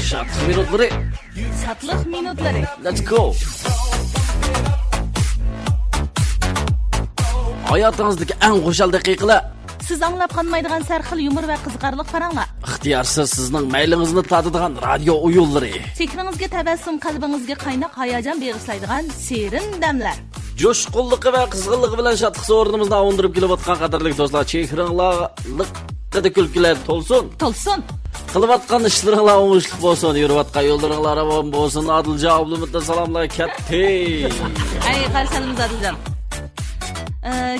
Şatlık minutları. Şatlık minutları. Let's go. Hayatınızdaki en güzel dakikalar. Siz anlap qanmaydigan sarxil yumor va qiziqarliq paranglar. İxtiyarsız sizning maylingizni tatadigan radio o'yinlari. Fikringizga tabassum, qalbingizga qaynoq hayajon bag'ishlaydigan serin damlar. Jo'shqinligi va qizg'inligi bilan shodlik o'rnimizni avundirib kelayotgan qadrli do'stlar, chehringlarlik kulkilar to'lsin. To'lsin. Qilayotgan ishlaringlar o'ngishli bo'lsin, yurayotgan yo'llaringlar ravon bo'lsin. Adiljon ablimdan salomlar katta. Ay, qarsalimiz Adiljon.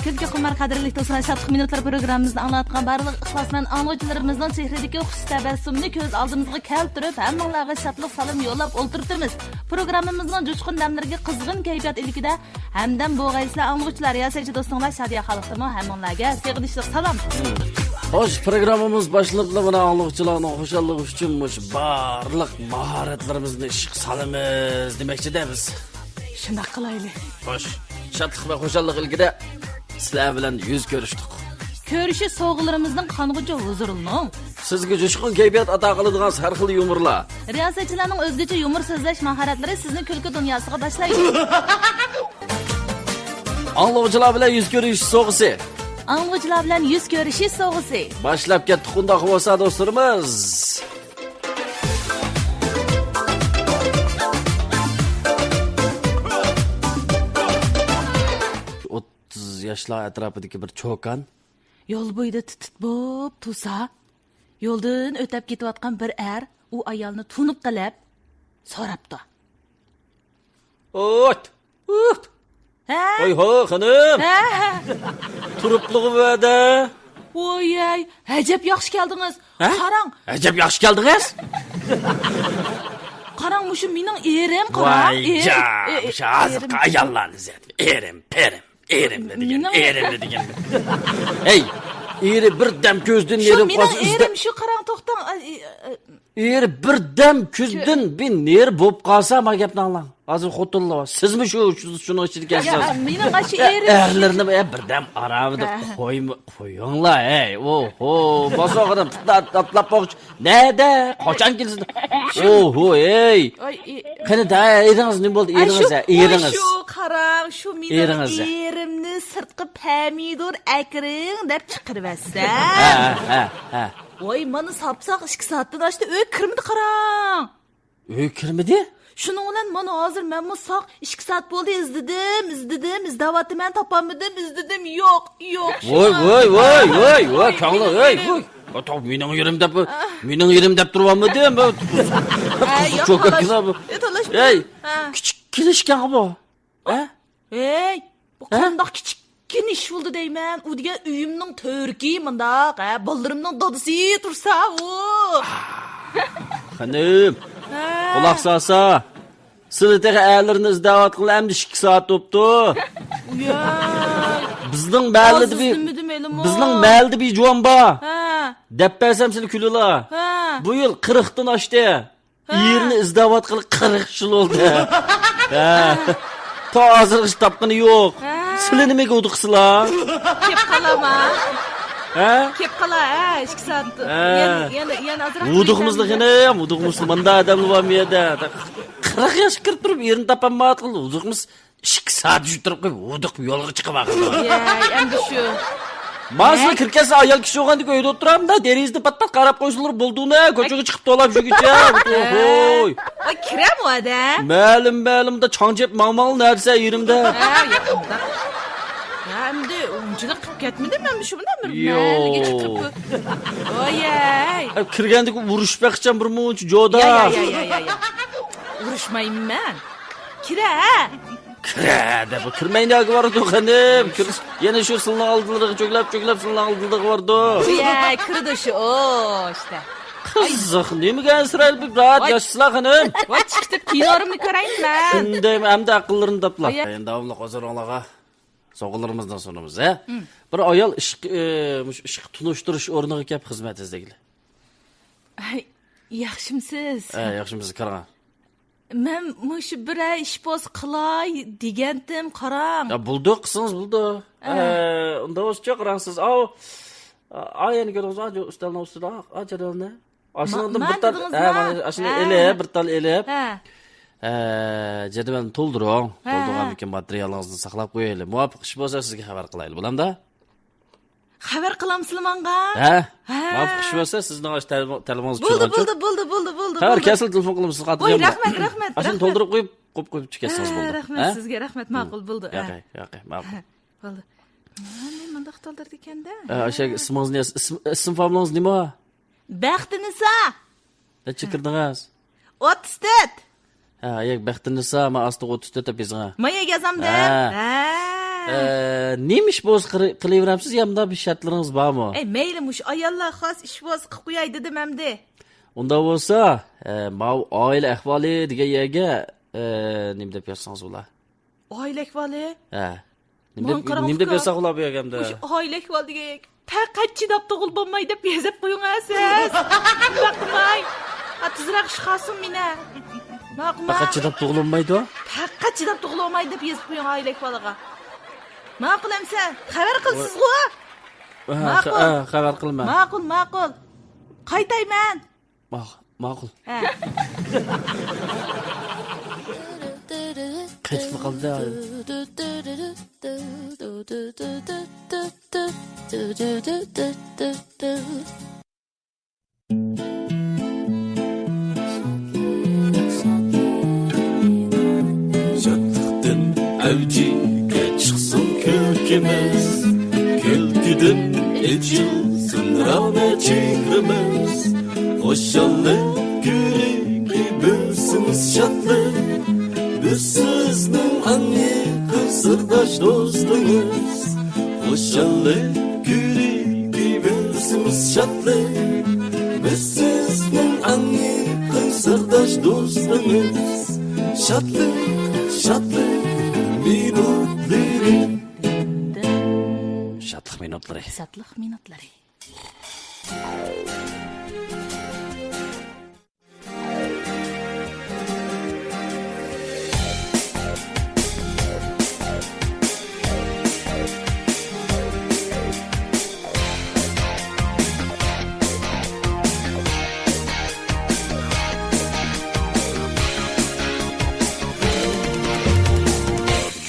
Ko'pga qimmat qadrli do'stlar, shodlik minutlar programmamizni anglatgan barliq ixlosman anglovchilarimizning chehradagi xush tabassumni ko'z oldimizga keltirib, hammalarga shodlik salom yo'llab o'ltirtimiz. Programmamizning jo'shqin damlariga qizg'in kayfiyat ilikida hamdam bo'g'aysizlar anglovchilar, yasaychi do'stlar, Shadiya xalqtimi hammalarga sevg'ilishli salom. Xo'sh, programmamiz boshlanibdi. Mana anglovchilarning xushaligi uchun barliq mahoratlarimizni ishq solamiz demoqchida biz. Shunday qilaylik. Xo'sh, shodlik va xushallik ilgida sizlar bilan yuz ko'rishdik. Ko'rishi so'g'ilarimizning qong'uchi huzurlining. Sizga jo'shqin kayfiyat ato qiladigan har xil yumorlar. Riyosatchilarning o'zgacha yumor so'zlash mahoratlari sizni kulki dunyosiga boshlaydi. Anglovchilar bilan yuz ko'rish so'g'isi. Anglovchilar bilan yuz ko'rishi so'g'isi. Boshlab ketdik qundoq bo'lsa do'stlarimiz. Yaşlar atrofidagi bir cho'kan yo'l bo'yida titit bo'p tursa, yo'ldan o'tib ketayotgan bir u ayolni tunib qilib so'rabdi. O't! Ha? Voy ho, xonim. Ha? Turiblig'i va'da. Voy, ajab yaxshi keldingiz. Qarang. Ajab yaxshi keldingiz. Qarang, mushu mening erim, qarang. Voy, hozir ayollarni zet. Erim degan. Hey, eri birdam ko'zdan nerib qolsa Shu erim, shu qarang, to'xtang. Eri birdam ko'zdan ben ner bo'lib qolsa, ma gapni anglang. Hozir xotinlar, sizmi shuni ichida kelsiz? Mening shu erim. Erlarni birdam aravida qo'yinglar, hey. Oho, bosoqdan atlab boqch. Nada? Qachon kelsin? Oho, hey. Qani da, eringiz nima bo'ldi? Eringiz. Shu qarang, shu mening erimni sirtqi pomidor akring deb chiqiribsa. Ha. Voy, mana sapsaq 2 soatdan oshdi, uy kirmidi qarang. Uy kirmidi? Shuning bilan mana hozir men saq 2 soat bo'ldi, izdavatman, topolmadim, izladim, yo'q. Voy, kangli, voy. Top mening yerim deb turibmidim. Cho'kaklar bu. Hey, kichik kelishgan bu. Ha? Hey, bu qandoq kichik ish bo'ldi deyman. U degan uyimning to'rki mundaq, bolarimning dodisi tursa, u. Xonim. Quloq solsa. Sizlarga aylarni izdavat qilamdi 2 soat o'pdi. Bizning mahallada bir juvon bor. Deb bersam sizlar kulinglar. Bu yil 40 dan oshdi. Yerni izdavat qilib 40 yil oldi. Ta hozirgacha topqani yo'q. Sizlar nimaga o'diqsizlar? Kep qolama. Kep qola, 2 soat. Yana azroq. Uduqmiz manda odamlar bor bu yerda. 40 yosh kirib turib yerini topolmayapti. Uduqmiz 2 soat turib qo'yib, uduq yo'lga chiqib aqildi. Endi shu. Masla kirkasa ayol kishi o'g'andek uyda o'tiramda, derizni pat-pat qarab qo'ysalar bo'lduni, ko'chaga chiqib to'lab shugicha. Voy. Voy, kiram o'da. Ma'lum-da chonjeb ma'mul narsa yerimda. Endi unchilik qilib ketmidi men shu bilan mayliga chiqib. Voy. Kirgandek urushmoqchi bir muncha joda. Urushmayman. Kira deb kirmaydiga bordi xonim. Yana shu silni oldilariga cho'klab silni oldilariga bordi. Kirdi shu, işte. Qiziq, nimaga Isroil bir rahat yashasizlar xonim? Voy, chiqib kinorimni ko'raymi? Shunday hamda aqllarini toplar. Endi davomli hozirlarga so'g'ilarimizdan so'ramiz, Bir ayol ishq tunishtirish o'rniga kelib xizmat izdagilar. Yaxshimisiz? Yaxshimisiz, qarang. Men mushu bir ish boz qilay degandim, qarang. Buldi, qilsangiz buldi. Unda o'scha qarangsiz. Ayeni görüyoruz. Acı ustalına ustalına. Acılarını. Aşınıldım Ma- bir tal. mandınız mı? Aşını Ha. elep, bir tal elep. Ha. Jadvalni to'ldirib, Ha. to'ldirgandan keyin materialingizni saqlab qo'yaylik. Muvofiq ish bo'lsa sizga xabar qilaylik. Bo'lamda? Xabar qilamsizlar menga? Ha? Ha. Muvofiq ish bo'lsa sizning telefoningizni Bo'ldi. Xabar kelsin, telefon qilamiz siz Voy, xotirjammi? rahmat. Ashuni to'ldirib qo'yib chiqasiz bo'ldi. Rahmat sizga, rahmat. Ma'qul bo'ldi. Yo'q, ma'qul. Bo'ldi. Men menda xitolardi ekanda. O'sha ismingizni ism familiyangiz nima? Baxtinisa. Necha kirdingiz? 34. Ha, Baxtinisa, men asta 34 deb yozgan. Maya yazamda. Nima ish bo'z qilaveramsiz, hamda bir shartlaringiz bormi? Mayli mush ayollar xos ish voz qilib qo'yay dedim hamda. Unda bo'lsa, bu oila ahvoli degan yerga nima deb yozsangiz bo'lar? Oila ahvoli? Ha. Nima Nima deb yozsa bo'lar bu yerga? Mush oila ahvoli degan faqat chidab tug'ilmay deb yozib qo'yingasiz. Baqmay. Tezroq chiqasin meni. Faqat chidab tug'ilmaydi. Faqat chidab tug'ilmay deb yozib qo'ying oila ahvoliga. Ma'qul amsan, xabar qilsiz-ku? Xabar qilma. Ma'qul. Qaytayman. Ma'qul. Qaytib qoldi. Şatlıqdan avjiga chiqsin ko'kimiz, kulkidan echilsin rona chehrimiz, xushallik ko'riki bo'lsimiz shodlik, biz sizning anyiqin sirdosh do'stimiz, xushallik ko'riki bo'lsimiz shodlik, biz sizning anyiqin sirdosh do'stimiz, shodlik minutlari. Shodlik minutlari. Shodlik minutlari.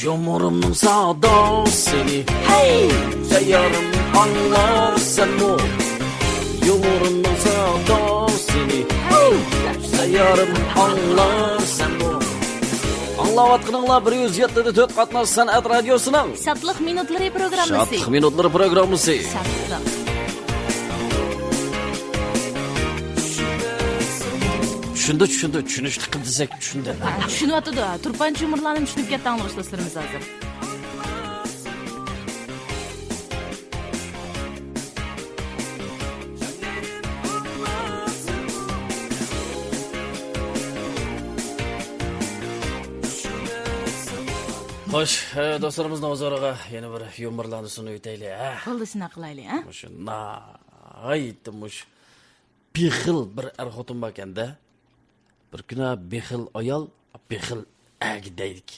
Yumurimning sadosini, hey, sayyorim anglar senmi? Yumurimning sadosini, hey, sayyorim anglar senmi? Anglayotganinglar 107.4 qatnash san'at radiosining Shodlik minutlari programmasi. Shodlik minutlari programmasi. Shodlik. Tushunishli qil desak tushundi. Tushunyapti-da. Turpanchi umrlarni tushunib ketdi anglash do'stlarimiz hozir. Xo'sh, do'stlarimizning o'zlariga yana bir yumorlarni sunib o'taylik, ha. Bo'ldi, shuna qilaylik, ha? Shuna aytmush bexil bir xotin bor ekanda. Bir kuni bexil ayol, bexil agi deydik.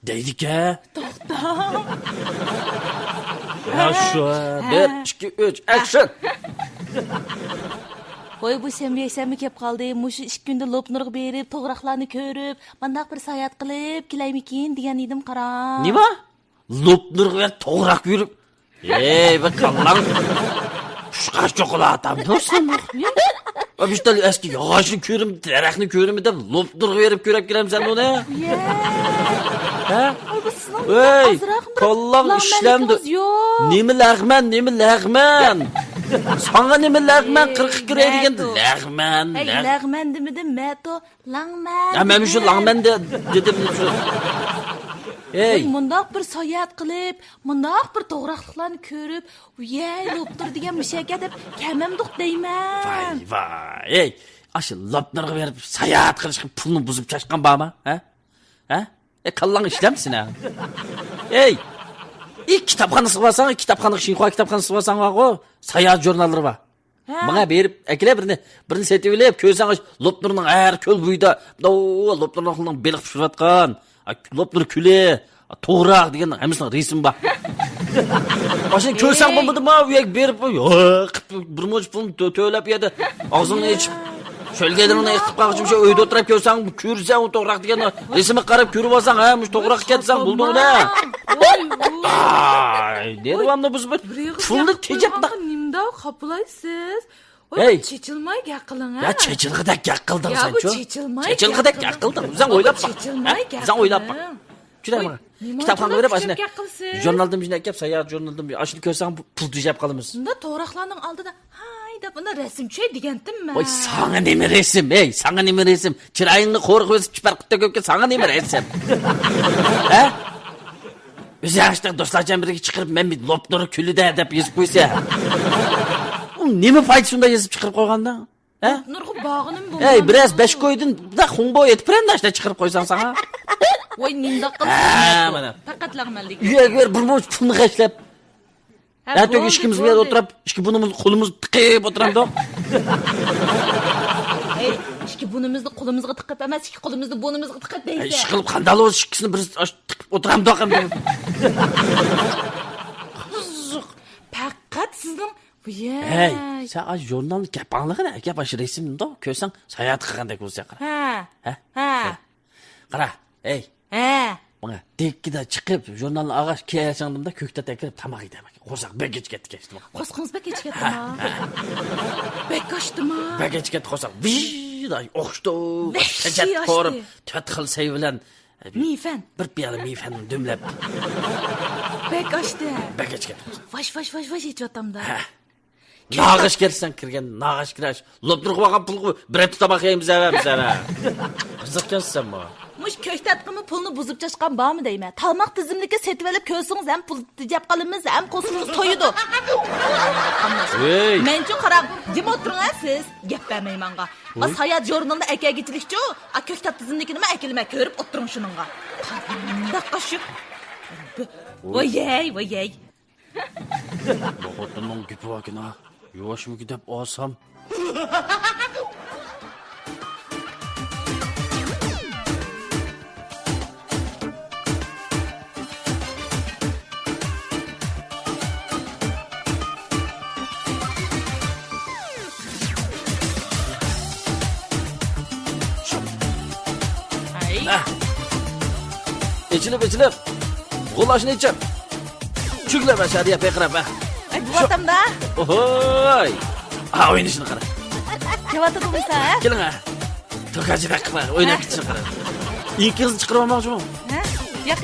Deydik-a? To'xta. Shu, 1 2 3 action. Qo'y bu senmi kelib qoldi. Mush 2 kunda Lopnurga berib, to'g'raqlarni ko'rib, mandaq bir sayohat qilib kelaymikin degan edim, qara. Nima? Lopnurga to'g'raq yurib. Ey, bu qallang. Shuqash choqolatam dursan. Abistal eski yog'ochni ko'rim, daraxtni ko'rim deb Lopnurga berib ko'rib kelamsan uni. Ha? Ey, qallang ishlamdi. Nima lag'man? Sana nima lag'man 40 kiray degan lag'man. Lag'man demidim, mato langman. Men shu langman dedim shu. Ey, Mundaq bir sayohat qilib, mundaq bir to'g'raqliklarni ko'rib, "Uyay, Lopnur degan mishaka" deb kamamduq deyman. Vay. Ey, aşı Lopnurga berib sayohat qilishga pulni buzib chashqan bormi? Ha? Qallang ishlamsin ha. Ey, kitobxonasi borsan, Xinhua kitobxonasi borsan, sayohat jurnallari bor. Menga berib, akila birini setib olib, ko'rsangiz Lopnurning har ko'l bo'yida, Lopnurning beliq pishirayotgan, Lopnur kuli, to'g'raq degan hammasini resim bor. Başını ko'rsang bo'lmadimi? Uyak berib, bir mo'j pulni to'lab yedi. Og'zingni ichib Şölgelerini yıkıp kalkışım şey öyde oturup görsen, kürsen o toprak diyen resmi karıp kürüp alsan, ha, muş toprak ketsen buldun ne? Ay, ne devamlı bu bir fındık tecep da. Nimda kapılaysız. Hey. Çeçilmay yakılın ha. Ya çeçilgıdak yakıldın Ya sen bu ço. çeçilmay Çeçilgıdak yakıldın. Sen oylap bak. Sen oylap bak. Şuraya bak. Kitapxonada verip aşına. Jurnaldan bir şey kep, sayar jurnaldan bir aşını görsen pul tüjep kalımız. Bunda to'raqlarning oldida hayda bunda rasm çey degandim-mi? Oy sana neme resim, ey, sana neme resim. Çırayını qo'rqib o'sib chiparqitda ko'pga sana neme resim. Ha? O'zi yaxshi do'stlardan biriga chiqarib men bir lopdori kulida deb yozib qo'ysa. Nima foydasi unda yozib chiqarib qo'yganda? Ha? Nurg'u bog'inim bu. Ey, biraz besh qo'ydin, da xungbo etib prendashda chiqarib qo'ysan sana. Voy nimda qilsin. Ha, mana. Faqat lag'manlik. Uyga bir mo'j pulni g'ashlab. Ha, to'g'ri ishkimiz bilan o'tirib, ishki bunimiz qo'limiz tiqib o'tiramdi. Ey, ishki bunimizni qo'limizga tiqib emas, ishki qo'limizni bunimizga tiqib deysiz. Ish qilib qandal o'z ishkisini bir tiqib o'tiramdi ham. Faqat sizning Hey, sen az jurnalni kapangligini, gap ash resimda ko'rsang, sayohat qilgandek bo'lsa qara. Ha. Ha? Qara, ey. Ha. Bana dekkida chiqib, jurnalni og'ash kiyashangimda ko'kda kirib tamoq yedaman. Qo'rsoq bekich ketdi kechdi. Qo'sqingiz bekich ketdimi? Bekashdimi? Bekich ketdi qo'rsoq. Viyday o'xshdi. Chachat ko'rib, to'rt xil sey bilan Mifan. bir piyola mifanni dumlab. Bekashdi. Bekich ketdi. Vash echatamda. Nağış gelsen kirgen, nağış kiraş. Lopturuk bakan pulgu, bir hep tamak yiyimiz eve. Kızıkacaksın sen bana. Muş köştatqımı pulunu buzub çaşqan bağmı deyme. Talmaq tizimlikə setib elib köysünüz hem pul tijab qalımız hem qosunuz toyudu. Hey. Men üçün qarab, dim oturun ha siz. Gep vermeymanğa. As hayat jurnalında əkə getilikçi o. A köştat tizimlikini mi əkilmə körüp oturun şununğa. Daqqa şük. Vay yey. Bu xotunun güpü bakın ha. Yuvaş mı gidip olsam? İçilip. Gulaşını içip. Çükle be şadiye pekrem be. Bu atamda. Ohoy. Ha oynayışını kara. Kevata dumisa ha? Gelin ha. Tokacı da kılar. Oynayıp gitsin kara. İnkinizi çıkarmamak mı? Ha? Yak.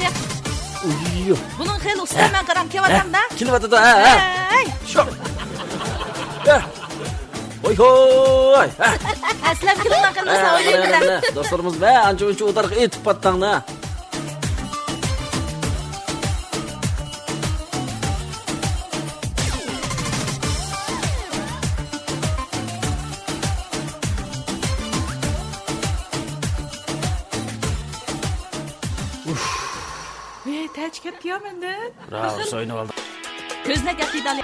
Uyuyor. Bunun xeyli ustayman qaram kevatamda. Kilivata da ha. Ay. Şu. Oy hoy. Aslan kilingdan qilmasa o'ynaydilar. Dostlarımız be anca uncha o'tarıq etib pattanla. Təckət ya məndən. Bravo, soyunu aldı. Gözünə gətirdəli.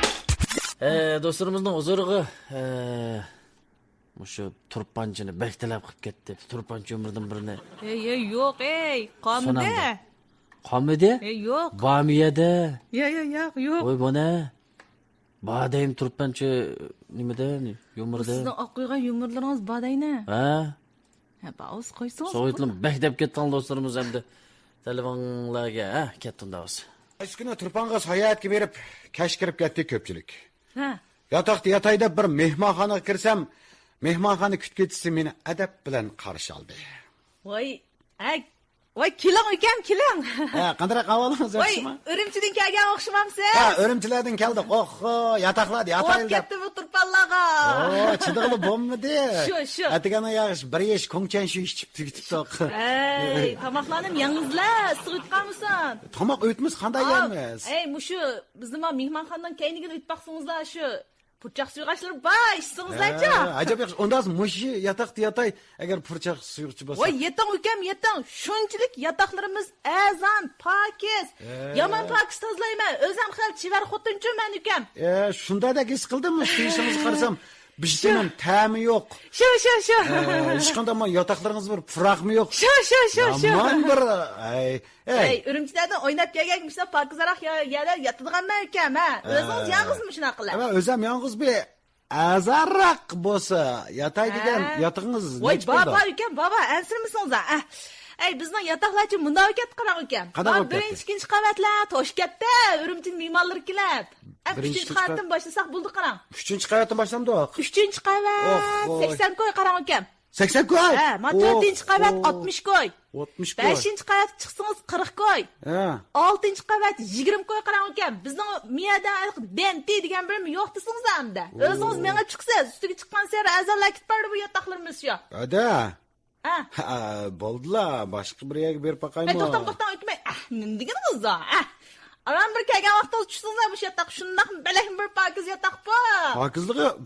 Dostlarımızın ozuruğu şu turpancını bektelep kıp gitti. Turpancı ömrüden birini. Yo'q, qomida. Qomida? Yo'q. Bamiyada. Yo'q. Oy bu ne? Badayım turpancı nimede? Yumurda. Sizin oq qo'ygan yumurlaringiz badayni. Ha? Ha, baus qo'ysangiz. So'yitlim beklep ketgan dostlarımız hem de telefonlarga ketdim da o'zi. Eskini turpanga sayohatga berib, kash kirib ketdi ko'pchilik. Ha. Yotoqda yotay deb bir mehmonxonaga kirsam, mehmonxona kutuvchisi meni adab bilan qarshi oldi. Voy, kilang ukam, kilang. Ha, qanday qavolingiz yaxshimi? Urumchidan kelgan o'xshamamsiz? Ha, Urumchilardan keldik. Oho, yotoqlarda yotaylik deb. Ketdi bu turpanlarga. Oo, chidig'li bo'lmadi. Shu. Atigana yaxshi, bir yesh ko'ngchan shu ichib tugitibdi. Ey, tomoqlarni yangizlar, issiq yutqanmisan? Tomoq o'tmiz qanday yeymiz? Ey, mushu bizni mehmonxonadan keyinigini yutmoqsizlar shu. Purchaq suyuqashtirib bay, ishsizlar-chi. Ajab yaxshi. Undan mushi yotoqda yotay, agar purchaq suyuqchi bo'lsa. Voy, yeting ukam, yeting. Shunchalik yotoqlarimiz azam, pokiz. Yomon pokiz tozlayman. O'zim xil chivar xotinchiman ukam. Shundadek his qildimmi? Shu ishimizni qarasam, bir şeynin ta'mi yo'q. Shu. Hech qanday yotoqlaringiz bir puraqmi yo'q. Shu. Aman bir Ey, Ürümchilardan oynab kelganmishlar pokizroq yerlar yotadiganman ekan, ha. O'zingiz yolg'izmi shunaqa qilib? Ama o'zim yolg'iz bir azarroq bo'lsa, yotay degan yotog'ingiz Voy, baba ekan, baba, ansirmisiniz ha? Ey, bizning yotoqlarchi bunday ket qarang ekan. Birinchi, ikkinchi qavatlar Toshkentda, Ürümchi me'morlari kelib. 3-chi qavatdan boshlasak bo'ldi qarang. 3-chi qavatdan boshlamdik. 3-chi qavat 80 koy qarang ekan. 80 koy? Ha, 4-chi qavat 60 koy. 60 koy. 5-chi qavat chiqsangiz 40 koy. Ha. 6-chi qavat 20 koy qarang ekan. Bizning miyada denti degan birim yo'q desangiz hamda. O'zingiz menga chiqsiz, ustiga chiqqan sari azallar ketib bordi bu yotoqlarimiz shu. Ada. Ha. Bo'ldilar, boshqa bir yerga berib qo'ymaymi? To'xtam, aytmay. Nima deganingiz da? Aram bir kelgan vaqtda tushsizlar bu yotoq, shundoq balak bir pokiz yotoq bu.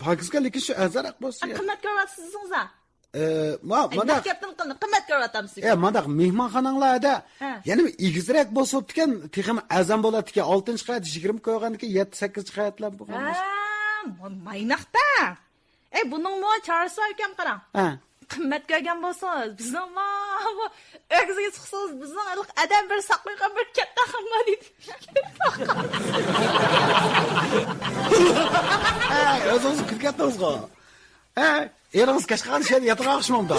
Pokizga lekin shu azarroq bo'lsa. Qimmat ko'ryapsizsiz. Mana gapdan qimmat ko'ryatamsiz. mana mehmonxonalarda yana egizroq bo'lsa ekan, texim azam bo'ladi ekan, 6-chi qavat 20 qo'ygandan keyin 7-8-chi qavatlar bo'lgan. Maynaqda. Ey, buning mo charsa ekan qarang. Qimmat ko'rgan bo'lsa, bizning mo o'g'ziga chiqsangiz, bizning adam bir saqlaygan bir katta xamma deydi. O'zingiz kirgatdingizmi? Eringiz Qashqarga ishga yotaqishmamda.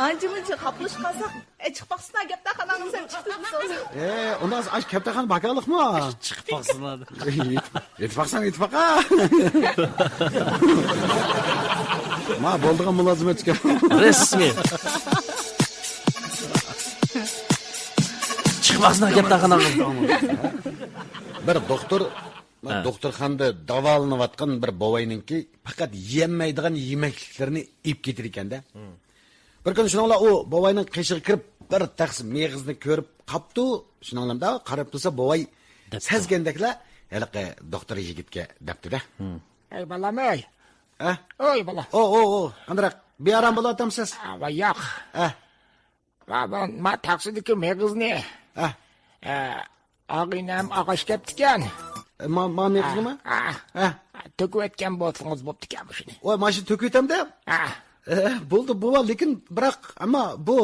Ancha-muncha qaplish qilsak, chiqmoqsizlar gapda xonangizdan chiqdingiz. Undan ash kaptaxon bakanlikmi? Chiqib qolsinlar. Yetfaqsan. Ma bo'ldigan mulozimatga. Rasmiy. Chiqmasdan gapdan qanaqaman. Bir doktorxonada davolanayotgan bir bovoyninki faqat yemaydigan yemekliklarni ip ketir ekanda. Bir kun shuninglar u bovoyning qishig'i kirib bir taqsim meg'izni ko'rib qapti. Shuninglarda qarab tursa bovoy sezgandaklar haliqi doktor yigitga debdi-da. Ey balam ey. Oy bala. Qandoq bearam bo'latamsiz? Va yo'q. Ma taqsidiki meg'izni. Og'inam og'ash ketgan. Ma meg'izmi? To'kib etgan bo'lsangiz bo'pti ekan shuni. Voy, mana shu to'kib etamda? Bo'ldi bu, lekin biroq ama bu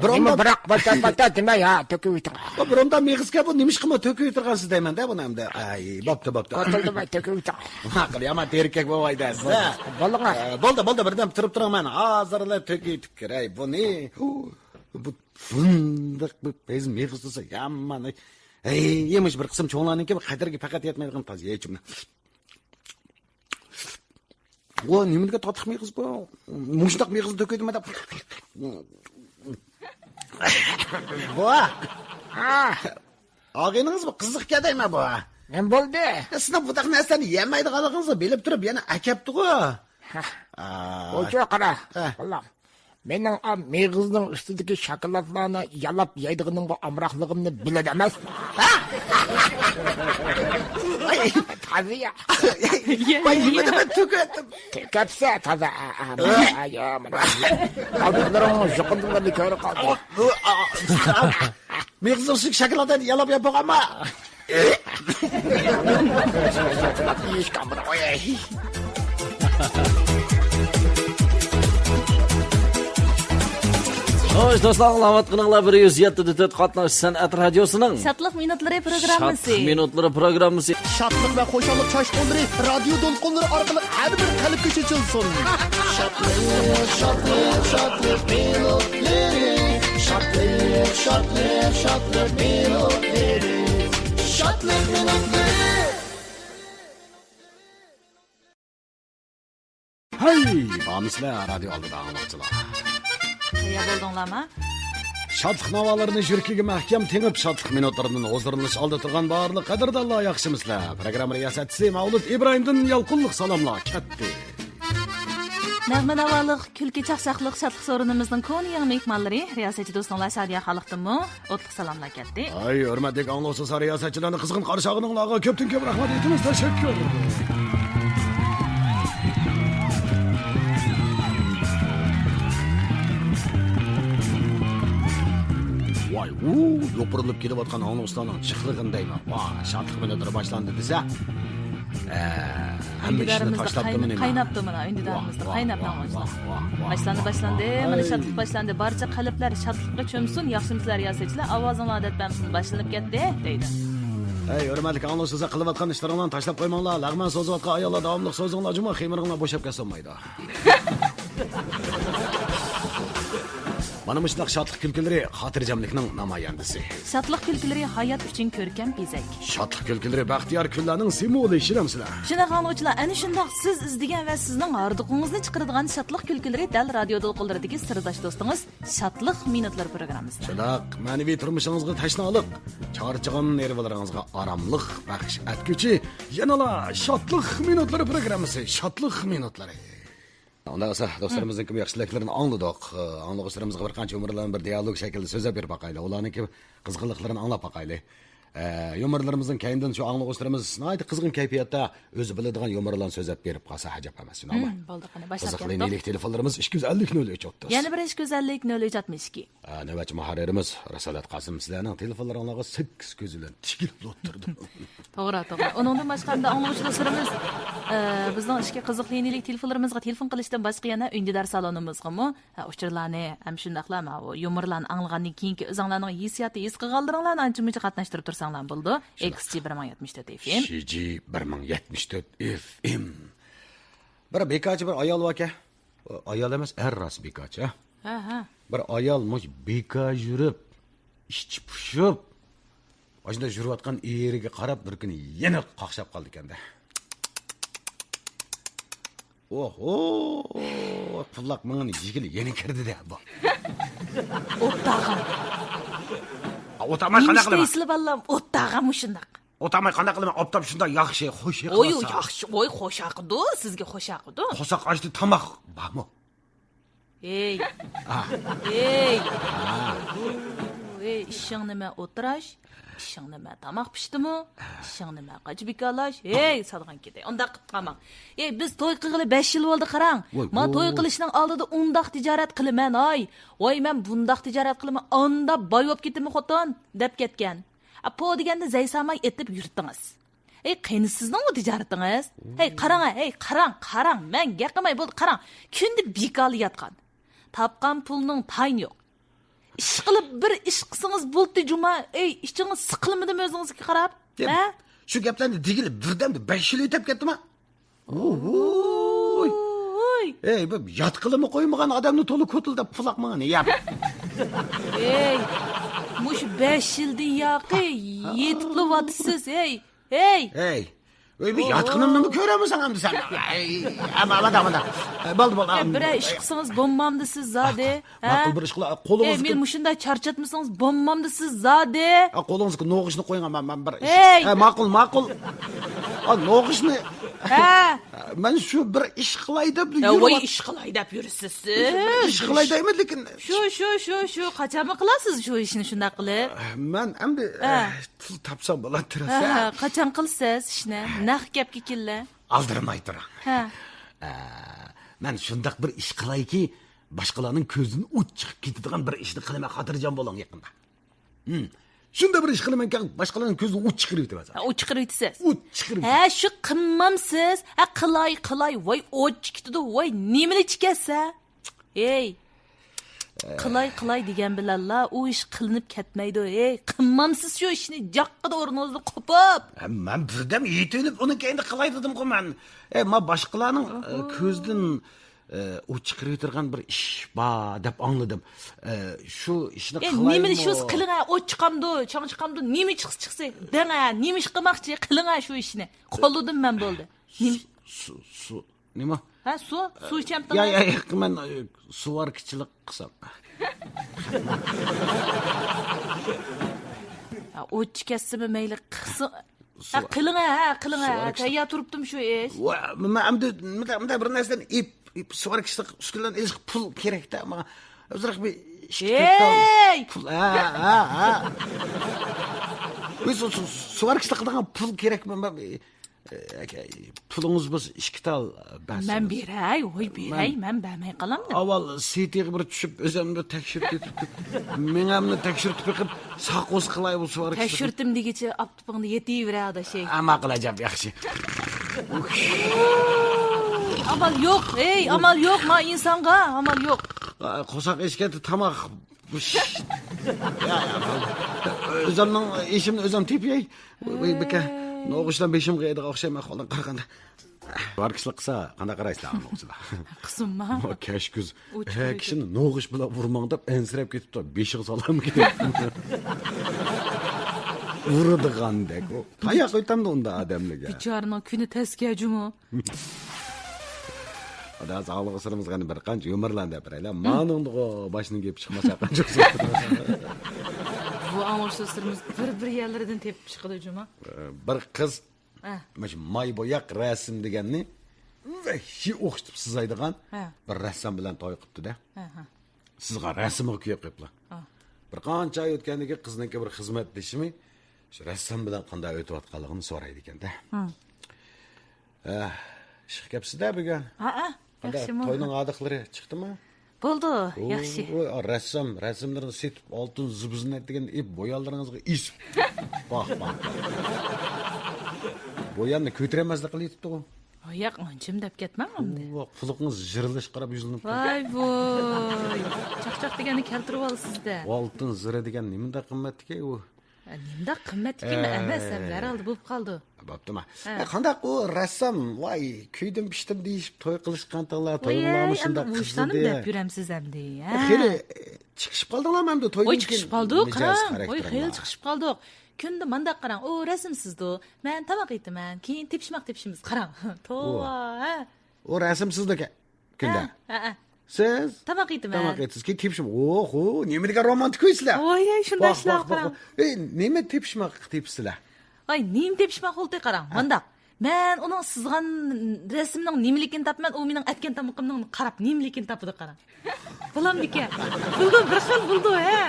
bironda biroq bata dema ya to'kib eting. Bironda meg'izga bu nima ish qilma to'kib etirgansiz deyman-da buni hamda. Ay, bo'pti. Qotildi va to'kib eting. Ma'qul, yomon erkak bo'vaydasiz. Bo'ldi, birdan turib turaman. Hozirlar to'kib kiray. Bu ne? Bu fundiq bu biz meg'izsa yomon. Yemish bir qism cho'nglarniki qadarga faqat yetmaydigan toz yechimni. O, nimaga totiq meg'iz bu? Mushtoq meg'iz to'kidimi deb. Bu. Og'ingiz bu qiziq kadaymi bu? Men bo'ldi. Siz bu daq narsani yemaydiganligingizni bilib turib yana akapti-ku. O'cha qara. Vallah. Mening meg'izning ustidagi shokoladlarni yalab yeydiganim bu amroqligimni biladi emas. Taziya. Vay, nima deb to'katdim? Kapsa taza. Ya mana. Albalarım joqindilarni ko'ra qoldi. Meg'izning shokoladini yalab yapaqama. Yiyish kamera. Xo'sh, do'stlar, qilayotganinglar 107.4 qatnash san'at radiosining Shatliq minutlari programmasi. Shatliq minutlari programmasi. Şatlık ve hoşallık çaşkınları radyo dolkunları arkalık her bir kalıp geçilsin. Şatlık minutları. Şatlık minutları. Şatlık minutları. Hey, bamislar radio oldida anlatçılar. Ya bo'ldinglarmi? Şadlık navalarını jürkiga mahkam tengib şadlık minutlarının huzurlanış aldı turgan barlı qadrdonlar yaxshimisizlar. Program riyosatchisi Mavlud Ibrohimdan yalqinliq salomlar ketdi. Nag'ma navoliq, kulki chaqchaqliq shatliq so'rinimizning koni yangi mehmonlari riyosatchi do'stlar Sadiya xalqdimi? O'tliq salomlar ketdi. Ay, hurmatli anglosuz riyosatchilarni qizg'in qarshi olganinglarga ko'pdan-ko'p rahmat aytamiz. Tashakkur. Vay, yopirilib kelayotgan angloslarning chiqlig'indaymi? Va, shatliq minutlari boshlandi desa, Hamma ishni Ündidarımızda tashlabdimi nima? qaynaptı mana, ündidarımızda qaynaptı anlaşılan. Başlandı. Barcha qalblar şadlıqqa cho'msin, yaxshiliklar yasachilar, ovozing odat bamsin boshlanib ketdi, deydi. Ey, hurmatli anglashsiz qilayotgan ishlaringlarni tashlab qo'ymanglar. Lag'man so'zayotgan ayollar davomli so'zinglar juma xiymiringlar bo'shab ketolmaydi. Mana mushunday shodlik kulkulari xotirjamlikning namoyandasi. Şadlıq külkülləri hayat üçün ko'rkam bezak. Shodlik kulkulari baxtiyor kunlarning simvoli ishiramsizlar. Shunaqa angluvchilar, ana shundoq siz izdegan va sizning arzuqingizni chiqaradigan şadlıq külkülləri dal radio to'lqinlaridagi sirdosh do'stingiz Şadlıq minutlar programmasida. Shundoq ma'naviy turmushingizga tashnoliq, charchagan nervlaringizga oromlik baxsh etguchi yanala Şadlıq minutlari programmasi, Şadlıq minutlari. Onda esa do'stlarimizning kim yaxshiliklarini angladik. Anglag'uchilarimizga bir qancha umrlarni bir dialog shaklida so'zlab berib boqaylik. Ularning qizg'inliklarini anglab boqaylik. Yumorlarimizning kayindan shu anglag'uchilarimiz nihoyat qizg'in kayfiyatda o'zi biladigan yumorlarni so'zlab berib qolsa hajab emas, shunaqmi? Bo'ldi, qani boshlab Qiziqli telefonlarimiz 250 Yana bir 250 062. Navbatchi muharririmiz Rasolat Qosim sizlarning telefonlaringizga 8 ko'z bilan tikilib o'tirdi. To'g'ri. Uningdan boshqa ham anglag'uchi do'stlarimiz bizning ishga qiziqlilik telefonlarimizga telefon qilishdan boshqa yana undidar salonimizgami uchurlarni ham shundaqlar yumorlarni anglagandan keyingi o'zinglarning hissiyoti his qilganlaringlarni ancha-muncha qatnashtirib tursanglar bo'ldi. XG 1074 FM. XG 1074 FM. Bir bekachi bir ayol vaka. Ayol emas, ras bekachi. Ha. Bir ayol mush beka yurib, ichib pushib, o'shanda yurayotgan eriga qarab bir kuni yana qaqshab qoldi ekanda. Oho, pullaq meni yigili yana kirdi-da bu. O'tag'am. O'tamay qanday qilaman? Isli ballam o'tag'am shundaq. O'tamay qanday qilaman? Optab shunda yaxshi, xo'sh qilsa. Oy, yaxshi, xo'sh aqdi, sizga xo'sh aqdi. Qo'saq ochdi tomoq bormi? Ey, ishing nima o'tirash? Ishing nima tamoq pishdimi? Ishing nima qachbikalash? Ey, sadg'an ketay. Undaq qilib qolmang. Ey, biz to'y qilg'ili 5 yil bo'ldi, qarang. Men to'y qilishning oldida undaq tijorat qilaman, ay. Voy, men bundaq tijorat qilaman, onda boy bo'lib ketdimmi xotin, deb ketgan. Po deganda zaysamay etib yurtdingiz. Ey, qiynisizding o tijoratingiz? Hey, qarang, men gapirmay bo'ldi, qarang. Kunda bekali yotgan. Tapqan pulning tayini yo'q. Ish qilib bir ish qilsangiz bo'ldi juma. Ey, ishingiz siqilmadimi o'zingizga qarab? Ha? Shu gaplarni digilib birdamda 5 yil o'tib ketdimi? Ey, bu yot qilimi qo'ymagan odamni to'liq ko'tilda pulaq mani yap. Ey, mush 5 yildan yoqi yetib qolyapsiz, ey. Ey, bir yotqinimni ko'ramisan endi sen? Ama. Bo'ldi. Bir ish qilsangiz bo'lmamdi siz zade. Ma'qul bir ish qila, qo'lingizni. Ey, men shunday charchatmasangiz bo'lmamdi siz zade. Qo'lingizga no'g'ishni qo'ying, men bir ish. Ma'qul. No'g'ishni. Men shu bir ish qilay deb yurib. Voy, ish qilay deb yursiz. Ish qilay deyman, lekin Shu qachon qilasiz shu ishni shunday qilib? Men endi pul topsam bo'lar turasa. Qachon qilsiz ishni? Naq gapga keldi. Aldirmay tur. Men shundaq bir ish qilayki, boshqalarning ko'zidan o't chiqib ketadigan bir ishni qilaman, xotirjam bo'ling yaqinda. Shunda bir ish qilamanki, boshqalarning ko'zidan o't chiqarib o'tasan. O't chiqarib o'tasiz. O't chiqarib. Shu qilmamsiz. Qilay. Voy, o't chiqdi. Voy, nimani chikasa? Ey. Qilay degan bilanlar u ish qilinib ketmaydi. Ey, qilmamsiz shu ishni joqqida o'rningizni qo'pib. Men birdam yetilib uni keyinda qilay dedim-ku men. Men boshqalarning ko'zidan o't chiqarib o'tirgan bir ish bor deb angladim. Shu ishni qilay. Nimani shu qiling, o't chiqamdi, chang chiqamdi, nima chiqsa, danga, nima ish qilmoqchi, qiling shu ishni. Qo'lidim men bo'ldi. Su nima? Su ichamdi. Yo'q, men suvarkichilik qilsam. O't chiqasimi mayli qilsin. Qiling. Tayyor turibdim shu ish. Men endi bir narsadan ip suvarkichilik ustidan pul kerak-da. Men o'zroq bir ish pul. Biz suvarkichilik qilgan pul kerakmi? Pulungiz biz 2 tal bas. Men beray, men bermay qolamda. Avval setiga bir tushib, o'zimni tekshirib ketib. Men hamni tekshirib qo'yib, saqoz qilay bu suvarkichilik. Tekshirdim degicha aptipingni yetaveradi shay. Ama qilajab yaxshi. Amal yok, amal yok ma insonga, amal yok. Qo'saq eshikda tamoq. O'zimning ishimni o'zim tepay. Voy beka, no'g'ishdan beshimga edi o'xshamay qoldim qaraganda. Var kishlik qilsa, qanday qaraysizlar no'g'ishlar? Qismma. Kashkuz. Kishini no'g'ish bilan urmang deb ensirab ketibdi. Beshiga salamga. Uradigandak. Tayoq o'tamdi unda odamlarga. Bichorning kuni tasga jumu. Ada sağlığı sıramızga bir qancha yumurlan deb biraylar. Maningni boshning gap chiqmasa qancha Bu anlaşılsırımız bir yerlerden tepip çıkıdı cuma. Bir qiz mana may boyaq rasm deganni vahiy o'qitib sizaydigan bir rassom bilan to'y qilibdi-da. Sizga rasmga qo'yib qo'yiblar. Bir qancha oy o'tgandan keyin qizniki bir xizmatdashimi shu rassom bilan qanday o'tayotganligini so'raydi ekan-da. Ish qilibsiz-da bugun. Yaxshimi? To'yning odatlari chiqdimi? Bo'ldi, yaxshi. Voy, rasmlarni setib, oltin zibiznet degan bo'yalaringizga isib. Bak. Bo'yanni ko'taramazlik qilyapti-ku. Oyoq onchim deb ketmam endi. Quloqingiz jirilish qarab yuzilinib Voy. Chaqchaq deganni keltirib olsizda. Oltin zira degan nimada qimmatki u? Nimda qimmatligimi emas, hamlar oldi bo'lib qoldi. Bo'ptimi? Qanday u rassom, voy, kuydim pishdim deyishib to'y qilishqandilar, to'ylarni shunda qilishdim deb yuramsiz hamdi. Xeyli chiqishib qoldinglarmi hamda to'ydan keyin? Voy, chiqishib qoldik, qarang. Voy, xeyli chiqishib qoldik. Kunda manda qarang, o rasmsizdi. Men tamoq yeyman, keyin tepishimiz qarang. To'g'ri, ha. O rasmsizdi kunda. Siz tamoq yeyman. Tamoq yeysiz, keyin tepishim. Oho, nima degan romantik qo'ysizlar. Voy, shunday ishlar qarang. Nima tepishmoq tepsizlar? Ay, nim tepishmoq oldi qarang. Manda. Men uning sizgan rasmning nimaligini topman, u mening aytgan tamoqimning qarab nimaligini topdi qarang. Bulamdiki. Buldi, bir xil buldi, ha.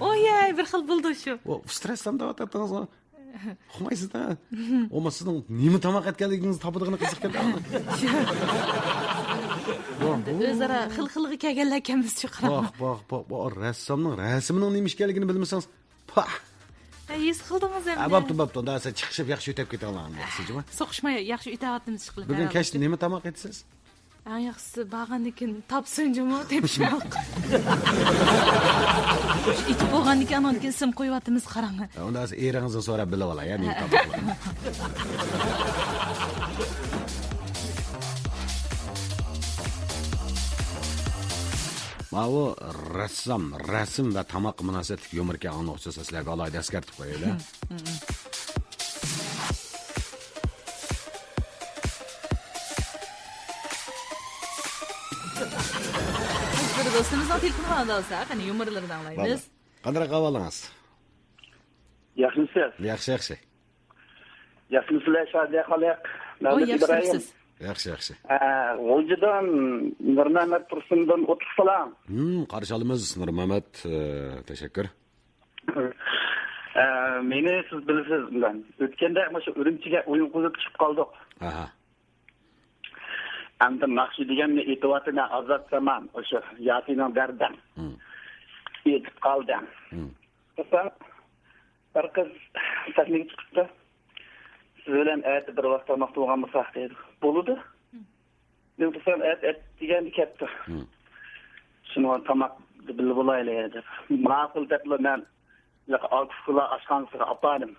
Oy, bir xil buldi shu. O stressdan da o'tadingizmi? Uxlaysizda. Oma sizning nima tamoq etganligingizni topadigan qiziq keldi. O'zaro xil-xilga kelganlar ekanmiz shu qarang. Bak, rassomning rasmining nima ishkanligini bilmasangiz, pah. His qildingiz endi. Bo'pti, unda siz chiqishib yaxshi o'tib ketaolamiz, sizmi? So'qishmay yaxshi o'tayotimiz chiqilib. Bugun kechda nima tamoq etsiz? Yaxshisi bag'andikin topsinjimi tepishmoq. İtib bo'lgandan keyin onga sim qo'yapmiz qarang. Unda siz eringizdan so'rab bilib olay, ya, nima tamoqlar. Ma'u rasm va tamoq munosabatli yumorga aniqcha sizlarga alohida eskartib qo'yaylik. Bir do'stimizning telefonini olsa, qani yumorlardan anglaymiz. Qanday qavolingiz? Yaxshimisiz? Yaxshi. Yaxshimisizlar, Shodiya xola? Yaxshimisiz? Yaxshi. G'o'jidan Nurmamat Tursundan o'tib salam. Qarshi olamiz Nurmamat, tashakkur. Meni siz bilasiz bilan. O'tganda o'sha Urumchiga o'yin qo'yib chiqib qoldik. Aha. Endi Maqsud deganni e'tiborini azat zaman o'sha Yasinning dardan. Yetib qoldim. Bir qiz sahnaga chiqdi. Siz bilan ayt bir vaqt tamoq bo'lgan bo'lsak dedi. Bo'ldi. Men desam ayt deganni ketdi. Shuni tamoq bilib olaylik deb. Ma'qul deb men alkufla aşkansıga apardım.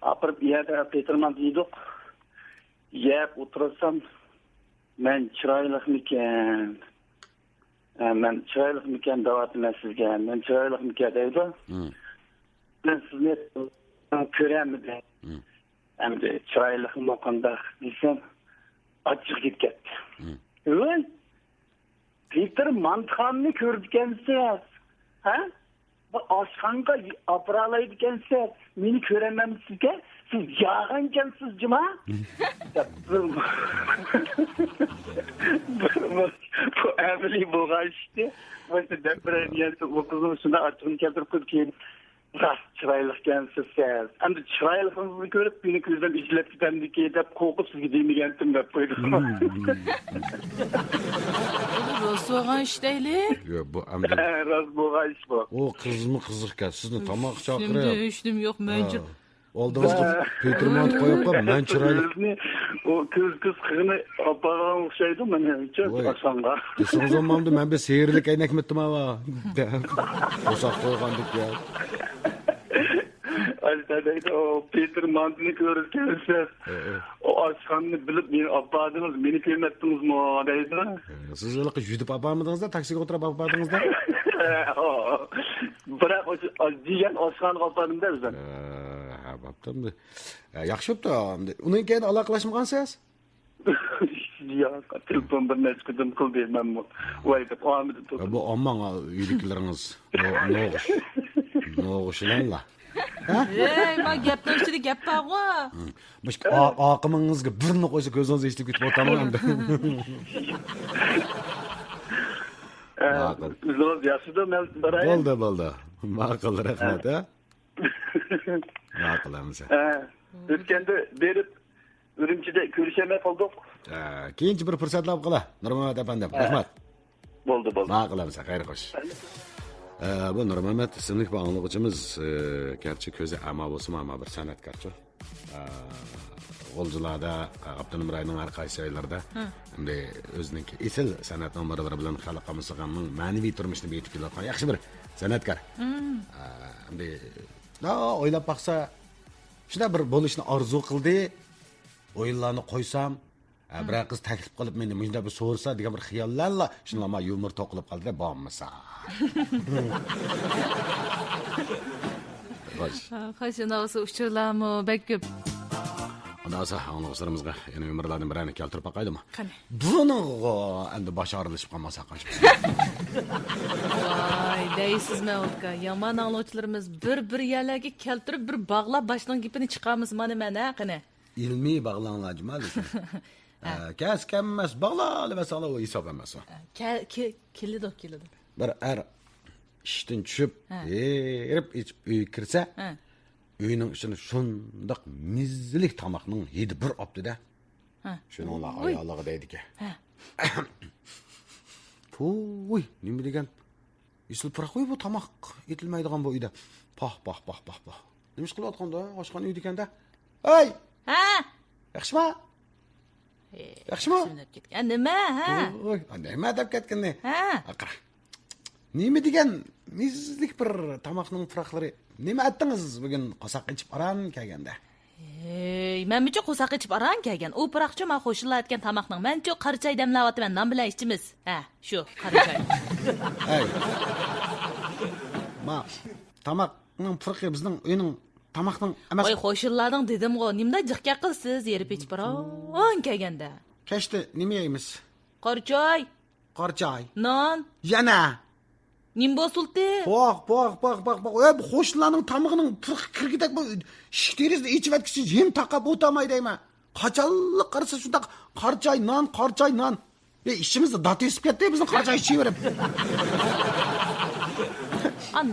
Aparıp yerde Peterman dedik. Yep otursam men çıraylık miken? Men çıraylık miken davatına sizge. Men çıraylık miken deydi. Ben sizni köremdi. Hem de çıraylık mokanda desem açık gitket. Evet. Peter Manthan'ı gördükensiz. Ha? Bu aşkanga aparalaydıkensiz. Meni köremem sizge. Siz yağankensiz cima. Bu evli boğaz işte. Başta deprem yerse o kızın üstünde açığını getirip kırkayım. Rast çıraylıkensiz siz. Hem de çıraylıkınızı görüp beni gözden izlep gidendik edip korkup siz gideyim gentim de koydum. Soğan işteyli. Yo, bu amca. Rast boğaz bu. O kız mı kızırken sizni tamak çakırıyor. Düştüm yok möncür. Oldunuz Petermont koyup koy, ben çıraylı. O kız kığını apağan olsaydı bana hiç Oy. asanga. Desiniz olmamdı, ben bir seyirlik aynak mittim ama. Osak koygandık ya. Alsadaydı o Peter Mantini görürken o askanını bilip beni apağdınız, beni kıymettiniz mi o deydi. Siz öyle yüdüp apağımıdınız da, taksiye oturup apağdınız da. Bırak o diyen askanı apağdım da bizden. Baptım da. Yaxşı yaptı. Onun keyin aloqalashmagansiz? Ya telefon bir neskudim kıl demem bu. Vay dep Ahmet tuttu. Bu amman uylikleriniz. Noğuşulanla. Ey, ben gapdan üstüne gap var o. Başka aqımыңызga birini qo'ysa ko'zingiz eshitib ketib o'taman endi. Zo'r yaxshi da men barayin. Bo'ldi. Ma'qul, rahmat, ha. Ma'qulamiz. O'tganda berib Ürümçide görüşemey qoldik. Keyinchi bir fursatlar olib qola. Nurmat apandim, rahmat. Bo'ldi. Ma'qulamiz, xayr xo'sh. Bu Nurmat ismli bir anlıqçımız, gerçi közü ama olsun ama bir sanatkarçı. Olcularda, Abdunum Ray'nın arkaysı aylarda, hem de özününki esil sanat numaraları bilen halka musiqanın manevi turmuşunu betip kelgan yaxshi bir sanatkar. Hem de oylab baksa, shunday bir bo'lishni orzu qildi. O'yinlarni qo'ysam, bir qiz taklif qilib meni bunday bir so'rsa degan bir xiyollarla shunlama yumor to'qilib qoldi, bormasa. Xo'sh, olsa uchurlarmi bak ko'p. Ondan sonra anlıqlarımızga yeni ömürlerden birini keltirip bakaydı mı? Qani. Bunu endi başarılışıp kalmasa kaçmış. Vay, deysizmi Olka? Yaman anlovchilarimiz bir yerlarga keltirib, bir bağlab başdan gipini chiqamiz mana qani. İlmi bağlanlar cümle. Kes kemmes bağlalı ve sağla o hesap emmes. Kelidi. Bir işten düşüp, erip içip kirse, uyunun içine şundak mizlik tamakның yedi bir optu da. Şunu ola ayalığı deydi ki. Puy, nime degen? Isil pırakoy bu tamak etilmeydiğen bu uyda. Pah. Demiş kılı atkan da, aşkan uydu eken da. Hey! Yaxşı mı? Yaxşı mı? Nima, ha? Nima deb ketkin ne? Aqra. Nime degen mizlik bir tamakның pıraklары. Nima attınız bugün qo'saq içip aran kelganda? Men bicha qo'saq ichib aran kelgan. U piroqcha men qo'shilayotgan tamoqning mencha qarichoy damlayapman, non bilan ichimiz. Shu qarichoy. Hey. Ma tamoqning purqi bizning uyning tamoqning emas. Voy qo'shillading dedim-ku. Nimda jiqqa qilsiz yerib ichib aran kelganda. Kechdi nima yeymiz? Qarichoy. Non. Yana. Nim bosuldi? Bak. Bu qo'shnilarning tamog'ining purqi kirgidek bu shikterizda ichib etkisi yem taqab o'tamaydi deyman. Qachonlik qarasa shunda qarchoy non. İşimizde dat esip ketdi bizning qarchoy ichaverib.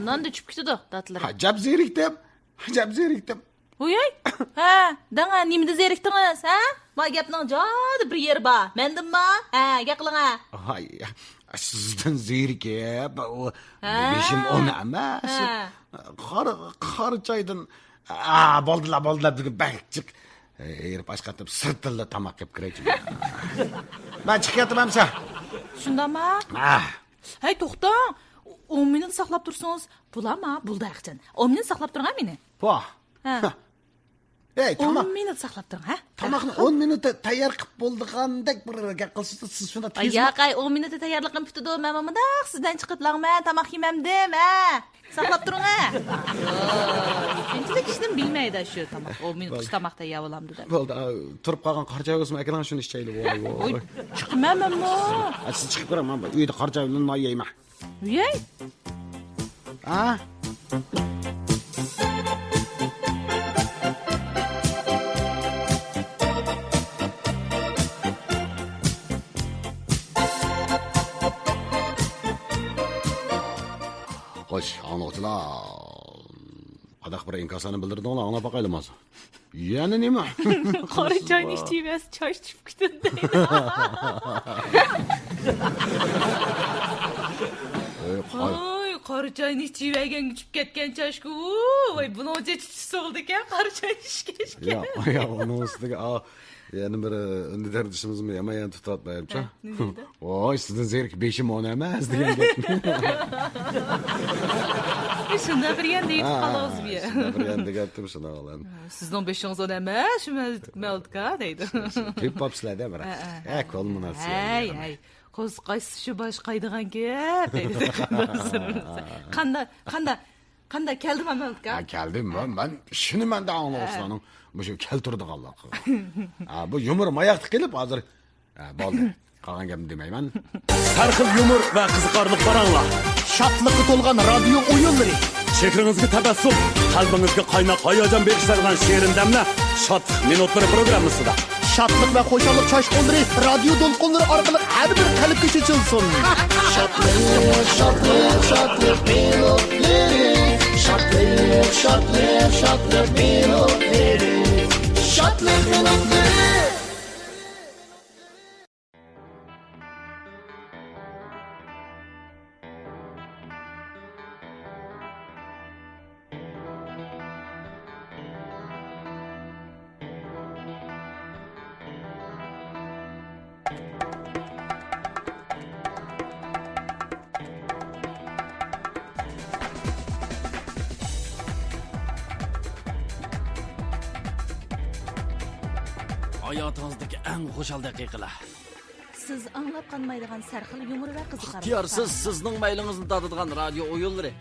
Non da tushib ketdi datlar. Ajab zerikdim. Uyay. Danga nimda zerikdingiz, ha? Ma gapning jodi bir yeri bor. Mendimmi? Gaqlinga. Hay. Sizden zerikib, beşim onu emas. Qarchoydan bo'ldilar bugun bakchiq. Erib ashqatib sirtilla tamoq yeb kiraychi. Men chiqib ketamansa. Shundami? Hey, to'xtang. 10 minut saqlab tursangiz, bo'lami? Bo'ldi aqchan. 10 minut saqlab turing meni. Hey, 10 minut saqlab turing, ha? Tamoqni 10 minutda tayyor qilib bo'ldigandek bir gap qilsangiz siz shunda tez. Yo'q, 10 minutda tayyorligim bitdi. Men mana sizdan chiqib langman, tamoq yemamdim, Saqlab turing, Qanchalik ishni bilmaydi shu tamoq. 10 minut tamoqda yeb olamdi deb. Bo'ldi, turib qolgan qarchoy o'sma ekran shuni ichayli. Voy. Chiqmamanmi? Siz chiqib ko'raman, uyda qarchoy bilan non yeyman. Uyay. Xo'sh, anlıqçılar. Qadaq bir inkasını bildirdinglar, ona bakayım az. Yani nima? Qora choyni ichibsiz, choy ichib ketdi. qora choyni ichib yegan uchib ketgan chashku. Voy, buningcha chichisi oldi ekan, qora choyni ichishga. Ya, onun ustiga yana bir unda dardishimizmi yamayan tutatmayapcha. Voy, sizdan zerk 5 ming emas degan gapni. Shunda birgan deyib xolos bu. Bir yanda gapdim shuna olan. Sizning 5 ming emas, shuni meldka deydi. Kep popslarda bir. Ha, kol munasiya. Hey. Qo'z qaysi shu bosh qaydigan gap deydi. Qanda keldim meldka. Ha, keldim ben shuni menda anglashmanim. Bu shu keltirdiganlar. Ha, bu yumur mayaqti kelib hozir. Ha, bo'ldi. Qolgan gapni demayman. Har xil yumor va qiziqarli baranglar. Şatlıkı tolgan radyo oyunları. Chehringizga tabassum, qalbingizga qaynoq hayajon berishadigan she'rin damlar Shodlik minutlari programmasida. Şatlık ve hoşallık çaşkınları radyo dolkunları arkalık her bir kalp geçilsin. Şatlık melodleri. Şatlık melodleri. Şatlık melodleri. Hayatınızdaki en hoşal dakikalar. Siz anlab qanmaydigan sarxil yumor va qiziqarli. İxtiyorsiz sizning maylingizni tadadigan radio o'yinlari.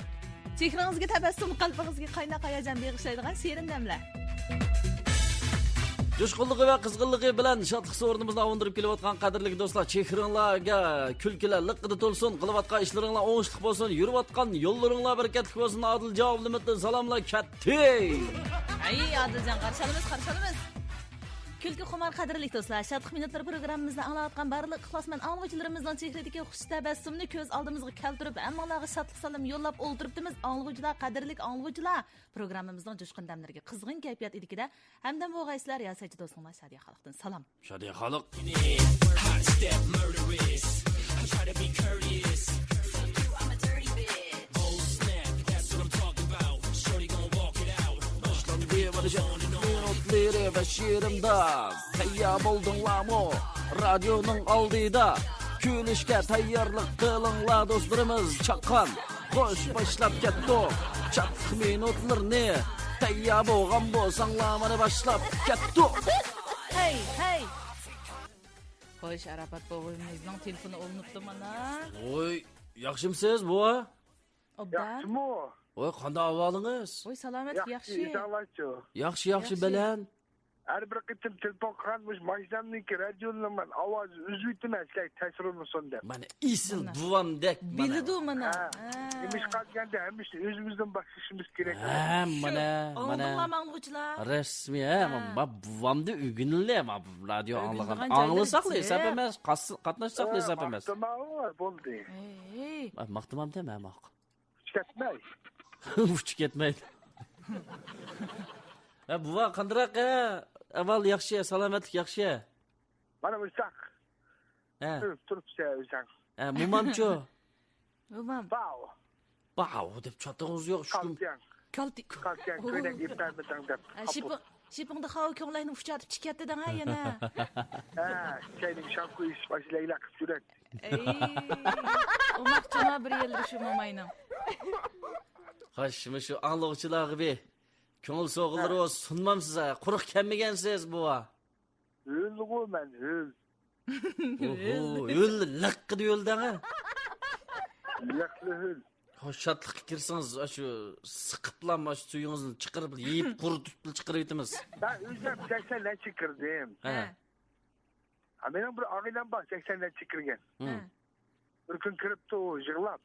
Chehringizga tabassum, qalbingizga qaynoq hayajon bag'ishlaydigan serin damlar. Coşkunluğu ve kızgınlığı bilen şatlık sorunumuzda avundırıp kelivatkan qadrli dostlar, chehringlarga kulkiler liqidi to'lsin, qilayotgan ishlaringlar o'ngishli bo'lsin, yurayotgan yo'llaringlar bereketli bo'lsin. Adil javob limitli salomlar katta. Ay, Adiljon, qarşalamiz. Külki xumar qadrli do'stlar, Shatliq minutlari programmamizda anglayotgan barliq ixlosmand anglovchilarimizning chehradagi xush tabassumni ko'z oldimizga keltirib, hammalarga shatliq salom yo'llab o'ltiribdimiz. Anglovchilar, qadrli anglovchilar, programmamizning jo'shqin damlariga qizg'in kayfiyat idikida hamda bo'g'aysizlar yasachi do'stlar Shadiya Xalqdan salom. Shadiya Xalq. Minutları ve şiirimde tayyab oldunlarmı? Radyonun aldıyda külüşke tayyarlık kılınla dostlarımız çakan. Hoş başlap kettik. Çatlık minutlarını tayyab olgan bolsanlarmını başlap kettik. Hey. Hoş Arapat babamızın telefonu olunuptu mana. Oy, yaxshimsiz bu? Obdan. Oy, qanday ahvolingіз? Oy, salomat, yaxshi. Yaxshi bilan. Her bir kıtım telefon kalmış maçlamdaki radyonun ben avaz üzüytüme eskay tesir olmasın der. Mana isil buvam dek mana. Bildi mana. Demiş kalkanda hem işte özümüzden bakışımız gerek. Mana. Anglamalıqçılar. Resmi ama buvamda ügünlü ama radyo anlagan. Anlasak hesap emas, qatnaşsak hesap emas. Tamam var boldu. Maqtamam deme ama. Çıkartmay. Uç ketmaydi. Buva qandiroq avval yaxshi, salomatlik yaxshi. Mana bo'lsak. Turibsa o'zing. Mumamcho. Mumam. Bao deb chatog'ingiz yo'q shukum. Kaltik. Ko'ylak iptalmidan deb. Shipingda havo ko'nglayni uchatib chiqyapti-da yana. Keling shamku ish boshlaylar qilib yuradi. Umoqchima bir yildir shu momaynim. Xo'sh, shu anglovchilar gibi ko'ngil so'g'ilari sunmam siz, quruq kelmagansiz buva. O'lgu men, o'l. O'l liqqidi yo'ldanga. Liqli o'l. Xo'sh, shatliqqa kirsangiz, shu siqiblanma suyingizni chiqarib, yeyib quritib chiqarib etamiz. Ben o'zim 80dan chiqirdim. Mening bir oilam bor 80dan chiqirgan. Bir kun kiribdi u yig'lab.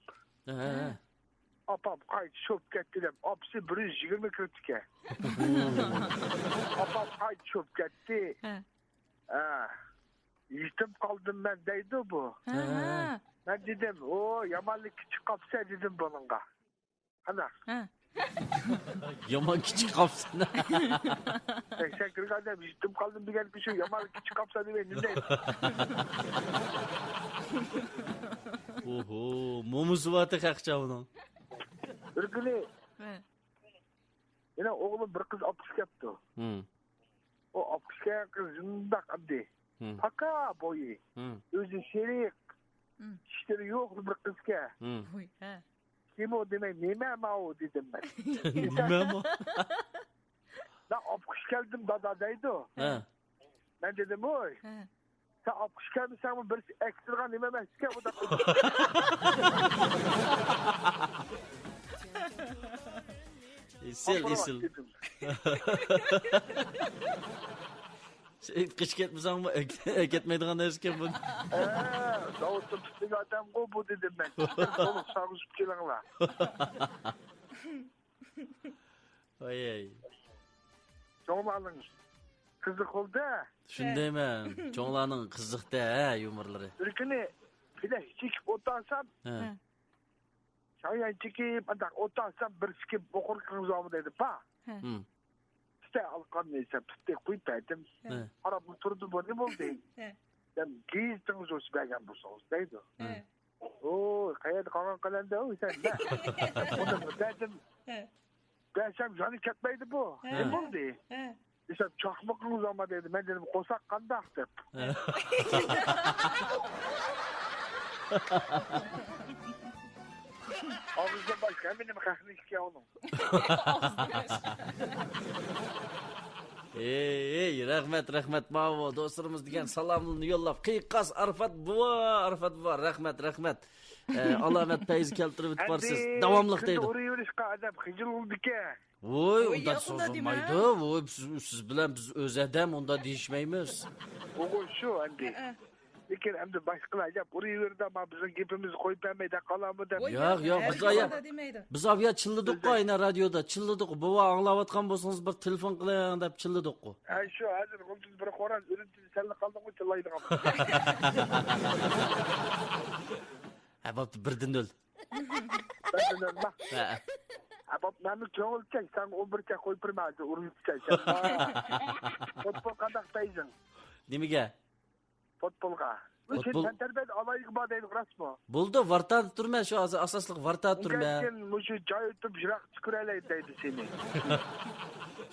Apam qayt shop ketdi deb, opsi 120 kiribdi. Apam qayt shop ketdi. Yetim qoldim men deydi bu. Ben dedim, o yamanlık küçük kapsa dedim bununla. Ana. Yaman küçük kapsa. Sen kırık yetim kaldım bir gelip şu yamanlık küçük kapsa dedim. Oho, mumusu vatı kakça bunun. Bir günü yine oğlum bir kız apış yaptı. O apış kız zındak abdi. Paka boyu. Özü şerik. İşleri yok bir kızke. Kim o demek neme ma o dedim ben. Nime o? Ben apış geldim dadadaydı. Ben dedim oy. Sen apış gelmişsen mi birisi ekstra neme meske bu da. Isil. Kış ketmesen mi? Eketmeydiğin eski bu. Davut'un tuttuğu adam bu dedim ben. Soluk sağışıp gelenler. Ay. Çoğulanın kızık oldu. Shundayman. Cho'nglarning qiziqda yumorlari. Bir günü bir de hiç otarsam. Şayan çekip adak otarsam bir sikip okur kızamı dedi pa. İşte alkan neyse tuttu koyup verdim. Ara bu turdu bu ne oldu? Ben gizdiniz o süpergen bu sos deydi. Oo kayıt kalan kalende o sen de. Onu dedim. Ben sen canı çekmeydi bu. Ne oldu? İşte çakmakınız ama dedi. Ben dedim kosak kandaktır. Ağızda başka benim kahve onun. Ey, rahmat. Mavo dostlarımız degan salomini yo'llab, qiyiqqas Arfat buva, rahmat. Alomat payiz keltirib o'tibsiz. Davomliq deydi. Oraya yurishqa adam xijil oldu-ki. Voy, unda sozilmaydi. Voy, siz bilan biz o'z odam unda deyishmaymiz. O şu endi. Lekin endi başqalarga oraya yurdi ama bizning gapimizni qo'yib bermaydi, qalamida. Yo'q, biz avya chilladik-ku ayna radioda, chilladik. Buva anglayotgan bo'lsangiz bir telefon qiling deb chilladik-ku. Shu hozir qo'lsiz bir qo'ran ürüntü salla qoldim-ku chillaydigan. Ha, bo'pti, birdan o'l. Birdan o'l. Abab meni ko'ngilcha sen 11 qo'yib bermadi, uruncha. Futbol qanday deysan? Nimaga? Futbolga. Futbol. Sen terbiyet alaylık bana deydi rasmo. Bo'ldi, vartan turma, shu asosliq vartan turma. Lekin mushu joy o'tib jiroq chiqaraylik deydi seni.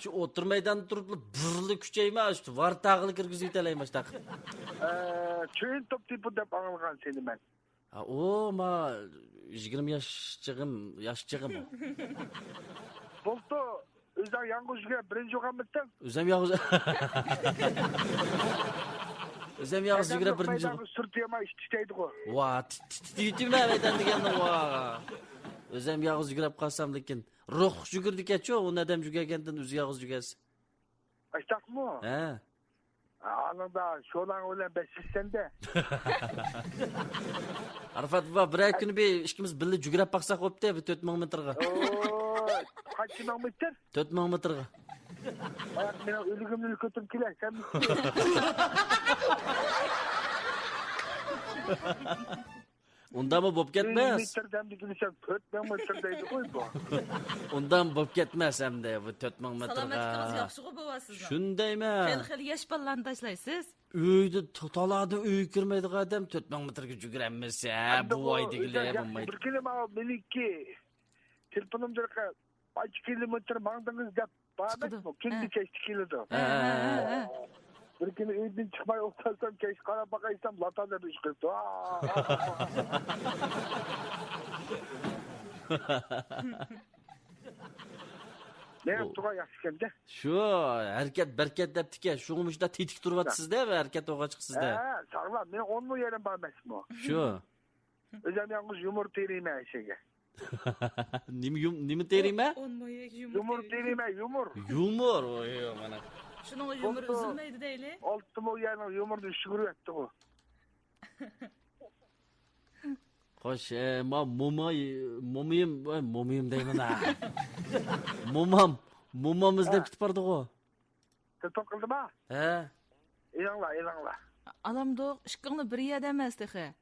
Shu o'tirmaydan turib birli kuchayma, shu vartag'ini kirgizib yetalayman shu taqib. Cho'yin top tipi deb anılgan seni ben. Ha, o ma 20 yoshchig'im. Bo'ldi. O'zing yang'izga birinchi o'qamitsan? O'zim yolg'iz. O'zim yolg'iz yugurib birinchi. Sirtiyama ishtaydi-ku. Va, titima aytan deganda va. O'zim yolg'iz yugurib qolsam lekin ruh yugurdik-ku, u odam yugagandan o'zi yolg'iz yugasi. Aytaqmi? Ha. Anında şolan öyle besizsende. Arfat va bir kun bir ikkimiz birga yugurib baqsaq bo'pti, 4000 metrga. Kaç kilometre? 4000 metrga. Ayak meni ölümünü götürüp geler. Sen mi? Undamı bo'p ketmas. Metreden bir gülüşen 4000 metredeydi koy bu. Undan bo'p ketmas hamda bu 4000 metrga. Salomatligingiz yaxshi-ku bo'lasiz. Shundaymi? Xil yosh bolalarni tashlaysiz. Uyda totalada uy kirmaydigan odam 4000 metrga yuguramiz. Bu voydigilar bo'lmaydi. Bir kelima meniki. Telefonumda kaç kilometre mandınız da bağırmak kim bir çeşit kilodu. Bir gün evden çıkmayı otarsam keş kara bakaysam lata da düşkürdü. Ne yaptığa yaşken de? Şu hareket deptike. Şuğumuşda tetik turvatsızda ve hareket oğa çıksızda. Sağlam. Ben 10 mu yerim bağırmasın o? Şu. Özlem yalnız yumurta yerime Ayşe'ge. Nimi terime? Yumur terime yumur. Yumur. Oy mana. Şunun yumur üzülmeydi deyli. Oldu mu yani yumur düşürü etti o. Hoş, ma mumiyim deyman ha. Mumamız deb kitib bardik o. Telefon qildim ha? He. Elangla. Alamdoq, ishqingni bir yerda emas dexe.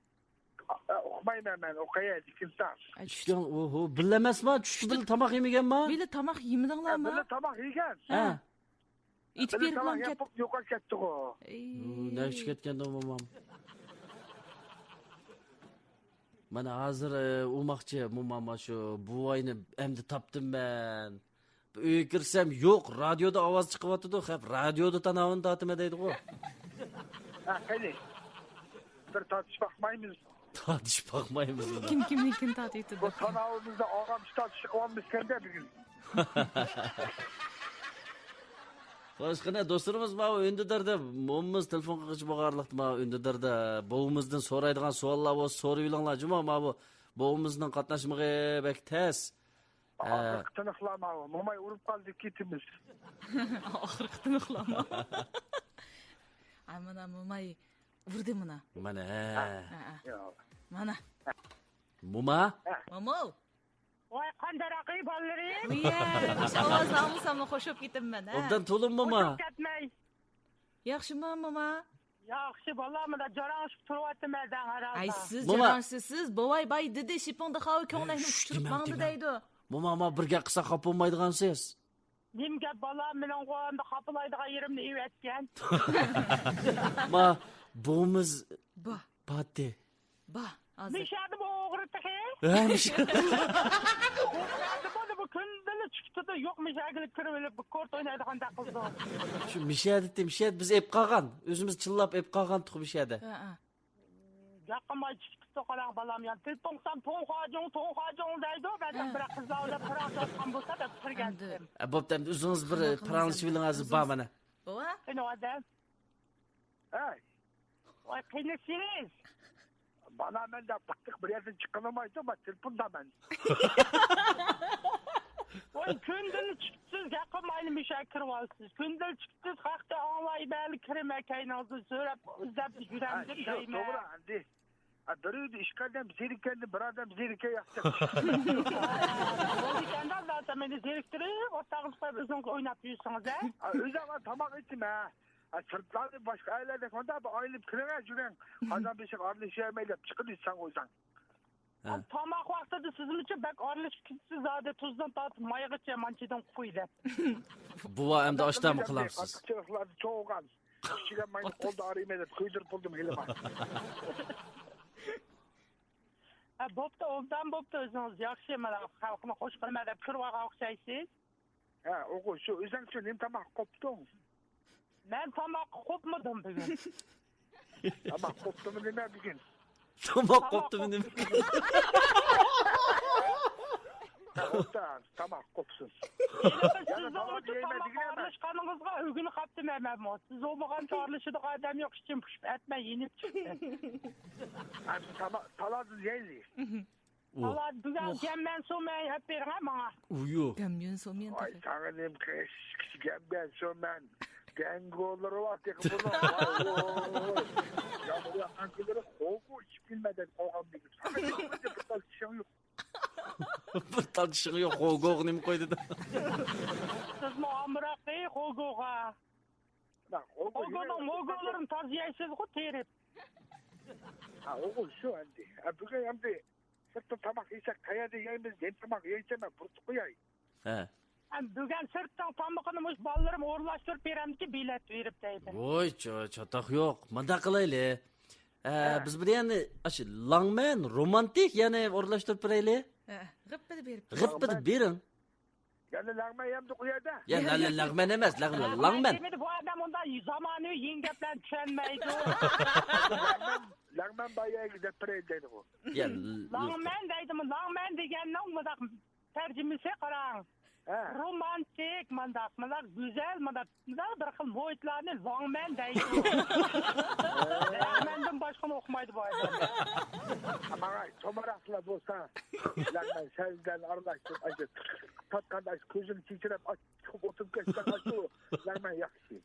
Okumayman ben, okuyayım kimsan. Tushgan, oho, bilamasmi? Tushib bil tamoq yemaganmi? Bili tamoq yemidinglarmi? Bili tamoq yegan. Ha. Itib Bili berib tamoq ket. yapib yo'qolib ketdi o. Ne ish ketganda momam. Mana hozir umoqchi mumama shu buvayni endi topdim ben. Uyga kirsam yo'q, radioda ovoz chiqyapti-ku. Hep radioda tanavini tatma deydi-ku. Ha, qani. Bir tartışıp bakmayımız. Tartışıp bakmaymiz. Kimnikini tatiydi. Bu tanavımızda ağam tartışıp olmuş sende bir gün. Boshqana do'stlarimiz mana Undidarda momimiz telefon qilib bo'lganlikda mana Undidarda bovimizdan so'raydigan savollar bo'lsa so'rab yulanglar. Juma mana bu bovimizning qatnashmag'i bek tez. Ağırlık tınıklama o. Mumay urup kaldı kitimiz. Oxirgi tiniqlama. Ay mana momay urdi mana. Mana. Ya. Mana. Muma? Momo. Voy qanday raqib ollaring? Uya, ovozni olsam qo'shib ketibman. Obdan to'lin muma. Ketmay. Yaxshimi mama? Yaxshi bolamda jarangishib turyapti mazan qarasa. Ay siz Mama. jaransiz, bovay bay dedi shiponda xavi ko'ngilni tushirib mangdi deydi. Muma ama birga qilsa xafa bo'lmaydigansiz. Nimga bolam bilan qo'yimda qapilaydigan yerimni evatgan. Ma bovimiz Ba, patdi. ba, hozir. Nishadi bu o'g'ritdi. Nishadi bu kundali chiqdi-da, yo'q mishagilib kirib bu kort o'ynaydigan qildi. Shu mishadi biz ep qolgan. O'zimiz chillab ep qolgan tuq mishadi. Ha. Yaqinmay chiqdi qo'lang bolam yan. Telponsam to'ng'ajong deydi. Ben bir qizlarga paraqatgan bo'lsa da kirgandim. Bo'pti, o'zingiz bir paranglashvilingiz bor mana. Bova? Qani odam. Hey. Voy qiynasiz. Bana ben de baktık bir yerden çıkanamaydı ama telefon da ben. Voy kundali chiqsiz yaqinmayli mishakir olsiz. Kundali chiqsiz haqda onlay bali kirmakaynozni so'rab izlab yuramdim Doğru deyman. andi. Dörüydü işgalden zerikenli bir adam zerike yaptı. O'zingizdan zaten meni zeriktirib, o'rtog'ingizga o'zingiz o'ynab yursangiz, ha? Özü ama tamak ettim ha. Sırtlarda başka ailede konda bir ailip kırına cüren. Adam bir şey arlaşayamayıp çıkırırsan o yüzden. Tomoq vaqtida sizin uchun bak orlashib ketsiz zada tuzdan tatib maygacha manchidan qo'yilib. Buva endi oshdan qilamsiz. Açıkçılıkları çoğugan. Kişiler mayın oldu arayayım edip kıydırıp buldum hilema. Bo'pti, obdan bo'pti o'zingiz yaxshi mana xalqni xush qilma deb kirvaga o'xshaysiz. Ha, oku şu özden şu nem tamak koptun. Men tomoq qo'pmadim bugun. Tamak koptu mu ne bugün? Tomoq qoptimi nima? Tamak kopsun. Siz orlashganingizga o'g'ini qapdim men. Siz olmagan chorlashida odam yo'q ishim pushib atmay yenib chiqdi. Taladız yeyli. Allah bugun jamman so'may hep bering menga. Uyu. Kamyon so'men Ay taqa. sana nem kış gemben şomen. Gengoları var tek bunu. Ya bu ankileri kovu hiç bilmeden koğam bir. Sana bir tartışan yok. Bir tartışığı yo'q, qo'goq nima qo'ydi da. Siz muamraqi qo'goga. Bak Qo'goning mo'golarini toziyaysiz ku terib. Ha oğul şu andi. Bugün andi. Sırtı tamak yiyecek kayada yayımız yem tamak yiyeceğim ben burtu koyay. He. Bugun sirtdan tomoqni mush bolalarim o'rlashtirib beramki bilet berib deydi. Voy, chatoq yo'q. Manda qilayli. Biz bir yana ashi langman romantik yana o'rlashtirib berayli. G'ippi berib. G'ippi bering. Yani lağma yemdi koyada. Ya lagman emas, langman. Demedi bu adam onda zamonaviy yengaplar tushunmaydi. Lağman bayağı gidip preydi bu. Ya Langman deydimi? Langman deganning mundaq tarjimasi qarang. Romantik mandaq, güzel mandaq bir xil muhitlarni langman deydi. Langmandan boshqani o'qimaydi bu odam. Ama tomarakla bolsa lağman senden arlaştır acı. Tatkandaş gözünü çiçirip çıkıp oturup geçsen açı lağman yakışı.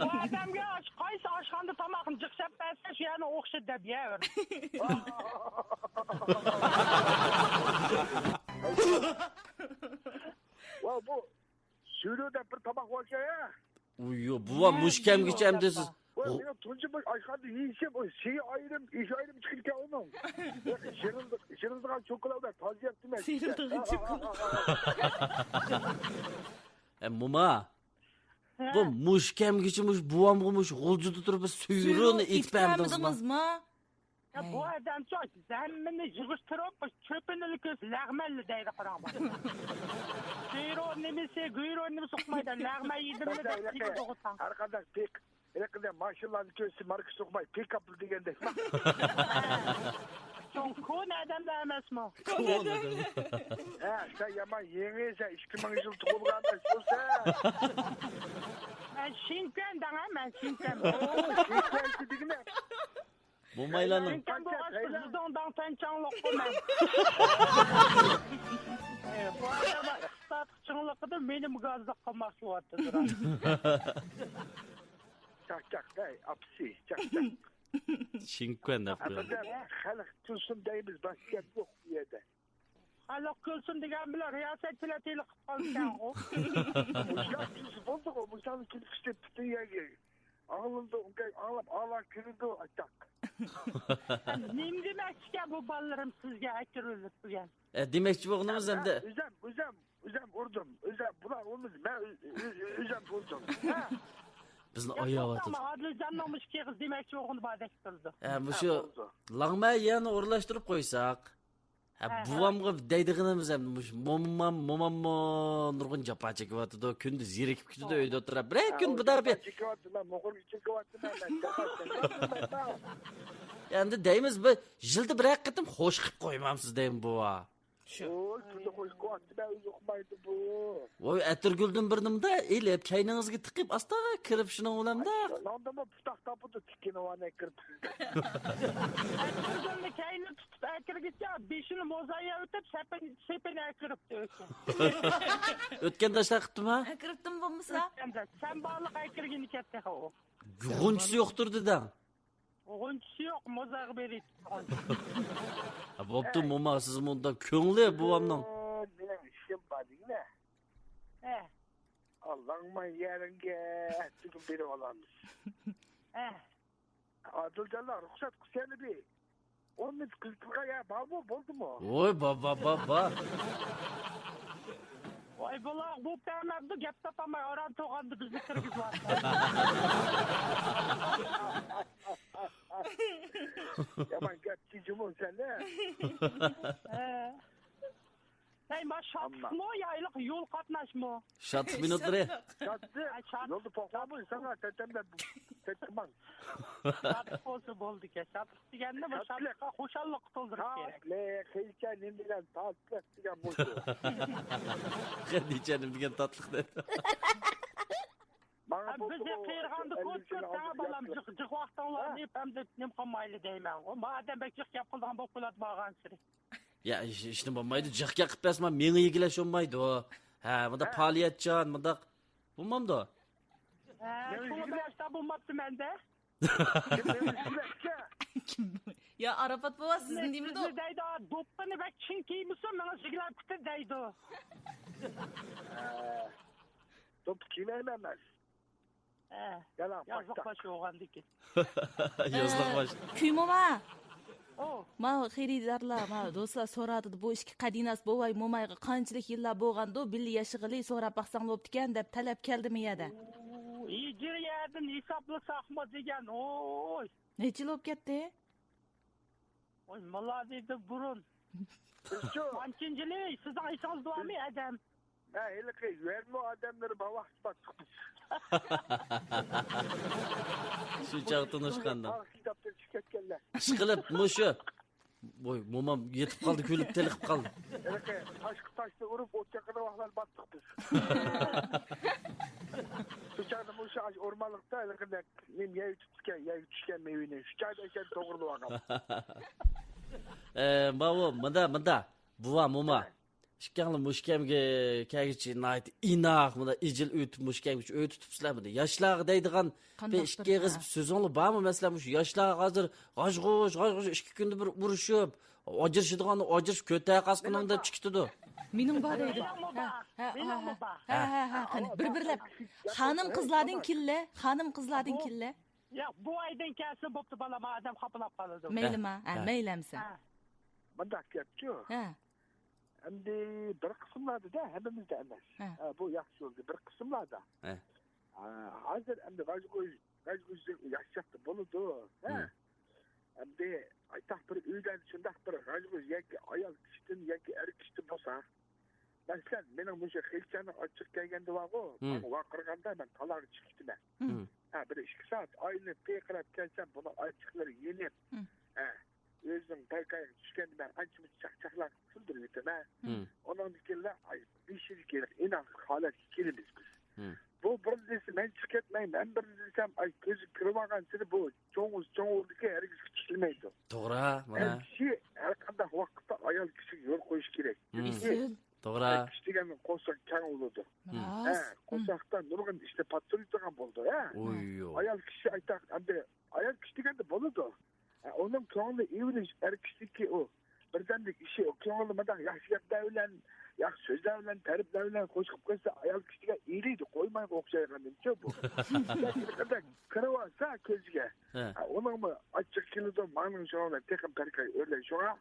Bu odamga qaysi oshxonada tomoqni jiqshab bersa shu yana o'xshab deb yer. Va bu sürüde bir tabak var ya. uyu, buva mushkamgacha ham desiz. Benim tuncu bir aşağıda yiyişim o şeyi ayrım, iş ayrım çıkırken onun. Şırıldıgan çokolada taze yaptım ben. Sıyrıldığı Muma. Bu mushkamgacha buvam mush g'uljida turib suyruqni itpamdingizmi? Itpamdingizmi? Bu adam çok zemmini yığıştırıp çöpünü köz lağmelli deydi Kur'an. Gıyro nemesi okumaydı. Lağme yedim mi de tiki doğutan. Arkadaş pek. Elekde maşallah köşesi markı sokmayı pek kapıl degende. Çok kun adam da emes mi? Sen yaman yengeyse 2000 yıl tuğulganda sorsa. Ben şinken dana ben şinken. Şinkensi digine. Momaylarning Şinken bu aşkı zıdondan pençanlık bu ben. Bu adama ıslatıkçılıkıdır benim gazlık kılmak yuvatıdır. Çak dey apsi çak. Shinkwen deb qo'yadi. Adam xalq tulsun deymiz başka yok bu yerde. Halok kılsın diyen bile riyasetçiler teli kıpkalken o. Muşak tulsun oldu o muşakın tulsun işte bütün yeri. Ağlında ağlap ağlar kırıldı atak. Neyim demekçiken bu ballarım sizge akırılıp bugün. Demakchi bo'lganimiz endi Üzem vurdum. Bular olmaz. Ben üzem vurdum. bizni oyog'atib. Ama Adilcan'lamış ki kız demekçi oğunu badek kıldı. Shu langma yana o'rlashtirib qo'ysak. Buvamga deydiganimiz ham momam nurg'un jafo chekyapti. Kunda zerikib ketdi uyda o'tirib. Bir kun bu darbi. Endi deymiz bu yilda bir qatim xo'sh qilib qo'ymamsiz deymi buva. Oy, tunda hoş kuatı ben uzakmaydı bu. Voy atirguldan bir nimda elib chayningizga tiqib asta kirib shuni olamda. Nanda mı putak tapıdı tikini o ne kırp. Atirgulni kayni tutup akirgitse beşini mozaya ötüp sepeni akırıp diyorsun. O'tgan tashlar qilibdimi? Kiribdim bo'lmasa? Sen bağlık akirgini ketdi o. G'unchisi yo'qdir dedim. O'g'unchisi yo'q, mozaga berib. Bo'pti, mo'ma siz bundan ko'ngli buvamning. Benim işim var yine. Allah'ıma yarınge tüküm biri olanmış. Adılcanlar ruhsat kuseni bir. Onun kızlığa ya balbo oldu mu? Voy baba. Vay bulaq bu tanabdı gap tapamay oran to'g'andi bizni kirgizib. Yaman gapçı cumhur sen ne? Hey maşallah yaylık yol qatnaşma. Şat minutları. Şattı. Yolda poklamış sana tetemden tetman. Şatlık olsa bo'ldi ki. Şatlık degende bu şatlıkka xo'shallik to'ldirib kerak. Tatlı, heykelin bilen tatlı degan bo'ldi. Xadichanim degan tatliq dedi. Bize qiyirg'anni ko'rib sana balam jiq vaqtinglar deb hamda nim qolmayli deyman. Madam bek jiq gap qilgan bo'lib qoladi borgan siri. Ya ishni bo'lmaydi, jiqqa qilib berasman, menga egilash olmaydi. Ha, bunda faoliyatchan, bunda bo'lmamdi. Şunu başta bulmabdı mende. Ya Arafat baba sizin değil mi de? Deydi, doppani bek çin kiymişsin, bana sigler kutu deydi. Top kiymemez. Yalan Yazlık başta. başı oğandı ki. Yozliq bosh. Kuymoma. O. Ma xaridorlar, ma do'stlar so'radi bu ishki qadinas bo'vay mo'mayga qanchalik yillar bo'lganda billi yashig'ili so'rab baqsang bo'ptikan deb talab keldimi yada. İyicir yerden hesaplasak mı degen, oy. Necha yil bo'lib ketdi? Oy, mala deydi burun. Kancıncılığı, sizden aysanız duamı adam. Ha, hele ki verme adamları bavah bak. Shu chaq tunishqanda. Kitapta çıkartkenler. Ishqilib, mushu. Voy, momam yetib qoldi, kulib teliqib qoldi. Hele ki taşla vurup o çakıda vaklar battık biz. Sıçarda bu şu ormanlıkta hele ki benim yayı tutuşken meyvini. Şu çayda içeri doğurdu bakalım. Babu, mında. Buva, moma. Shikangli mushkamga kagichi nayt inoq bunda ijil o'tib mushkamga o'tibsizlar bunda. Yoshlar deydigan bir ikki g'izib so'zinglar bormi? Masalan, shu yoshlar hozir g'osh ikki kunda bir urushib, ojirishadigan ojirish ko'ta qasqinim deb chiqdi. Mening bor edi. Ha, qani bir-birlab. Xonim qizlardan killa. Ya bu aydan kelsin bo'pti balam adam xapalab qoladi. Maylimi? Ha, maylamsan. Bundak yapıyor. Ha. Şimdi bir kısımlarda da hepimizde emas. Bu yaxshi oldu. Bir kısımlarda. Hazır hem de gaz yaşattı buludu. Hem de ayta o. Ama vakırganda ben talağı çıktım ben. Bir 2 saat aynı peykerep gelsem bunu açıkları yenip. Özüm peykaya düşken ben açımı çakçaklar sürdürüyordum ha. Onun dikirler bir şey gerek inan halet kelimiz biz. Bu birinci ben çıkartmayayım. Ben bir desem gözü kırmagan seni bu çoğuzdaki herkes küçülmeydi. Doğru ha. Her kişi her kadar vakitte ayal kişi yol koyuş gerek. Doğru. Kişi degenin kosak kan olurdu. Kosaktan nurgun işte patron tutan buldu ha. Ayal kişi aytak ayal kişi degende bulurdu. Onun çoğunluğu iyiliş her kişi ki o. Birden de işi o çoğunluğundan yaşayıp devlen ya sözlerle, teriplerle koşup koşsa ayal kişiye iyiydi. Koymayın okşayan demiştim bu. Ya kırıvarsa közge. Onun mu açık kilidi manın şuna tekin perkay öyle şuna.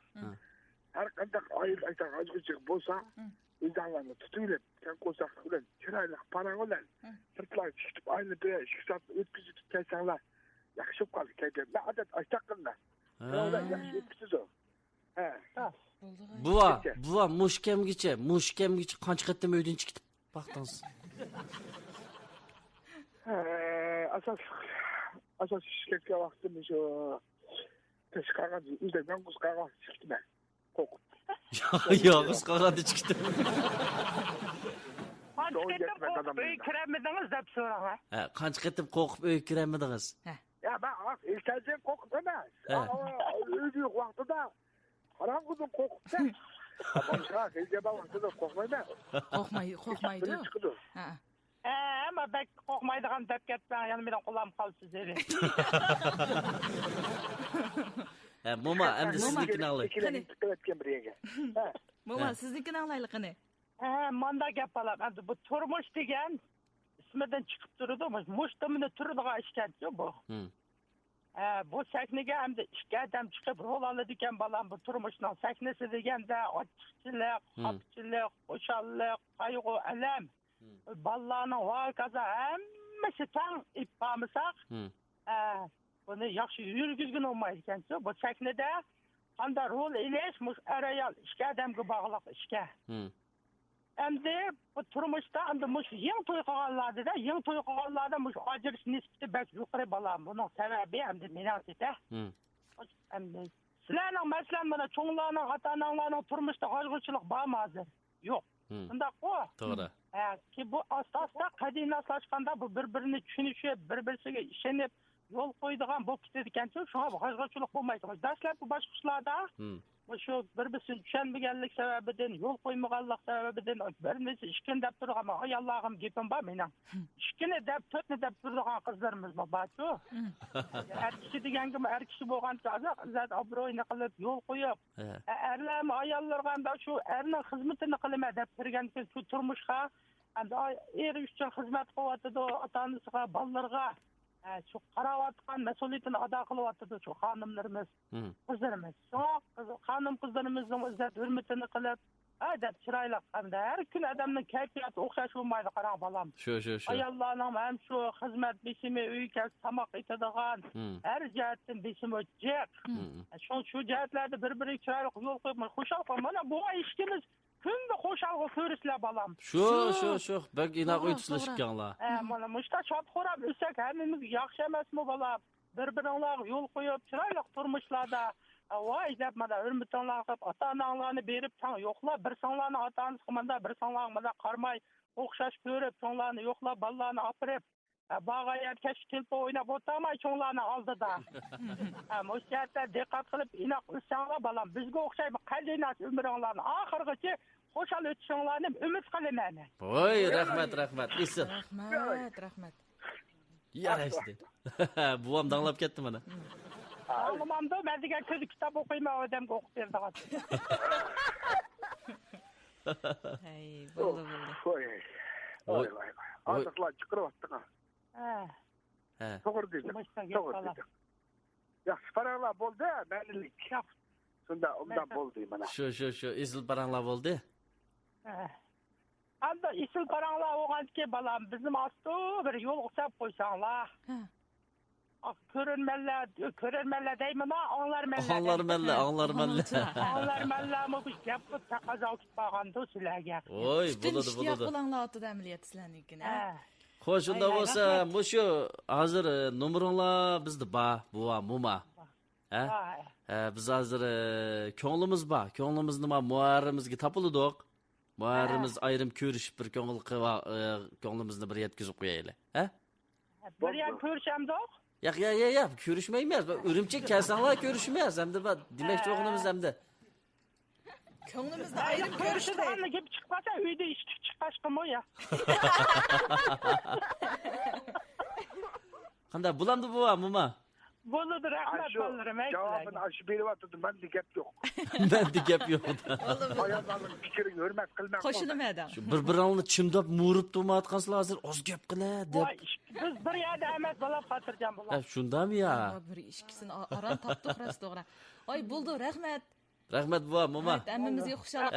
Her kadar ayıl aytan az küçük bolsa insanlarını tutuyla sen koşak ulan çırayla paran ulan sırtlar çıkıp aynı bir şıksat ötküzü tutkensenler yakışıp kaldı kaydı. Ne adet açtakınlar. Öyle yakışıp ötküzü o. Buva mushkemgicha qancha qattam uydan chiqib baxtans. Asas işkekle vaktimi şu teşkaran üzerinden kuzkaran çıktı ben. Kokup. Yağız qag'anda chiqdi. Qancha qo'rqib uy kiramidingiz deb so'rang. Qancha qattam qo'rqib uy kiramidingiz? Ya ben ilkelden kokup emas. Öldüğü vaktida Karangıdan kokup da. Başka ilgebe vaktida kokmaydı. Qo'rqmaydi. Ama ben qo'rqmaydigan deb ketmang, yana mening qo'lim qolsiz edi. Mo'ma, endi siznikini olay. Mo'ma, siznikini olaylik qani. Manda gap bolam. Endi bu turmush degan ismidan chiqib turadi. Mushtamini turadigan ishkanchi bu. Bu sahnaga hamda ikki odam chiqib rol oladi ekan bolam. Bu turmushning sahnasi deganda ochiqchilik, qopchilik, o'shallik, qayg'u, alam. Balalarning voqeasi hammasi tang ip qolmasak, buni yaxshi yurgizgin olmaydi ekanchi. Bu sahnada qanday rol elish, mush arayal ikki odamga bog'liq ishga. Endi bu turmushda endi mush yeng to'y qilganlarda mush ajrish nisbati bak yuqori bolam. Buning sababi endi meningcha. Endi sizlarning masalan mana cho'nglarning, ota-onalarning turmushda g'ajg'urchilik bormi hozir? Yo'q. Shunday ku. To'g'ri. Ki bu asosda qadimlashganda bu bir-birini tushunishib, bir-biriga ishonib yo'l qo'ydigan bo'lib ketadi ekanchi. Shunga g'ajg'urchilik bo'lmaydi. Dastlabki boshqishlarda shu bir-birini tushunmaganlik sababidan, yo'l qo'ymaganlik sababidan birimiz ishkin deb turgan, ay Allohim gapim bor mening. Ishkini deb, to'tni deb turgan qizlarimiz bor-ku. Har kishi deganga har kishi bo'lgancha izzat obro'yini qilib yo'l qo'yib, erlarmi ayollarga shu erning xizmatini qilma deb turgan shu turmushga, endi er uchun xizmat qilyotdi, ota-onasiga, bolalarga şu qaravatgan mas'uliyatini ado qilyapti şu xonimlarimiz, qizlarimiz. Xonim qizlarimizning izzat hurmatini qilib, adab chiroyli qanda har kun odamning kayfiyati o'xshash bo'lmaydi, qarang bolam. Shu. Ayollarning ham shu xizmat besimi, uyga tamoq etadigan, har jihatdan besimi jiq. Shu jihatlarda bir-biriga chiroyli yo'l qo'yib, xushal qilib, mana bu ishimiz kunga qo'shalg'i ko'rishlar bolam. Shu. Bak inoq o'tishlar. Mana mushta shod-xo'rab o'sak hammamiz yaxshi emasmi bolam? Bir-biringlarga yo'l qo'yib, chiroyli turmushlarda voy deb mana hurmatinglarni qilib, ota-onanglarni berib, san yo'qlab, bir sonlarni ota-onasi qilmanda, bir sonlarni mana qarmay, o'xshash ko'rib, sonlarni yo'qlab, bolalarni opirib, bag'ayat kash telpa o'ynab o'tmay cho'nglarni oldida. Mushtarda diqqat qilib, inoq o'ssanglar bolam, bizga o'xshayib qadinat umringlarni oxirgacha xo'shal o'tishinglarni umid qilaman. Voy, rahmat. Isil. Rahmat. Yarashdi. Buvam danglab ketdi mana. Anlamamda ben degan ko'zi kitob o'qiyman, odamga o'qib berdigan. Hey, bo'ldi. Voy. Azıqlar chiqirib to'g'ri dedi. Yaxshi paranglar bo'ldi, ma'nilik. Shunda undan bo'ldi mana. Shu, isil paranglar bo'ldi. Anda isil paranglar bo'lganki, balam, bizim astı bir yo'l o'xshab qo'ysanglar. Körermeller değil mi lan? Anlarmeller. Anlarmelle. Anlarmeller mı bu gap bu takaza tutmağandı sizlerge. Oy, Bütün buladı. iştiyak bulanlatı demliyeti sizleninkine. Xo'sh, unda bo'lsa, mushu hozir nomeringlar bizda bor, buva, muma. Ha? Biz hozir ko'nglimiz bor. Ko'nglimiz nima muarrimizga topildik. Muarrimiz ayrim ko'rishib bir ko'nglimizni bir yetkazib qo'yaylik. Ha? Bir yer ko'rshamdoq. Yo'q, ko'rishmaymiz. Urumchi kelsanlar ko'rishmaymiz. Hamda demakchi o'g'limiz hamda. Ko'nglimizda ayrim Ko'rishtirganni gap chiqmasa uyda ishtik chiqashqimi ya. Qanday bulamdi buva, muma? Bo'ladi, rahmat bolalarım. Cevabını aşı beriyotdim, bende gap yo'q. Menda gap yo'q. Ayollarning fikrini hurmat qilmay qo'shilmaydi. Shu bir-birini chimdab mo'rib turmayotgansizlar hozir oz gap qila deb. Biz bir yerda emas, bola xotirjam bo'lamiz. Shundami ya? Bir ikkisini aran topdik rost to'g'ri. Oy, bo'ldi, rahmat. Rahmat buva, muma. Hammamizga xushalik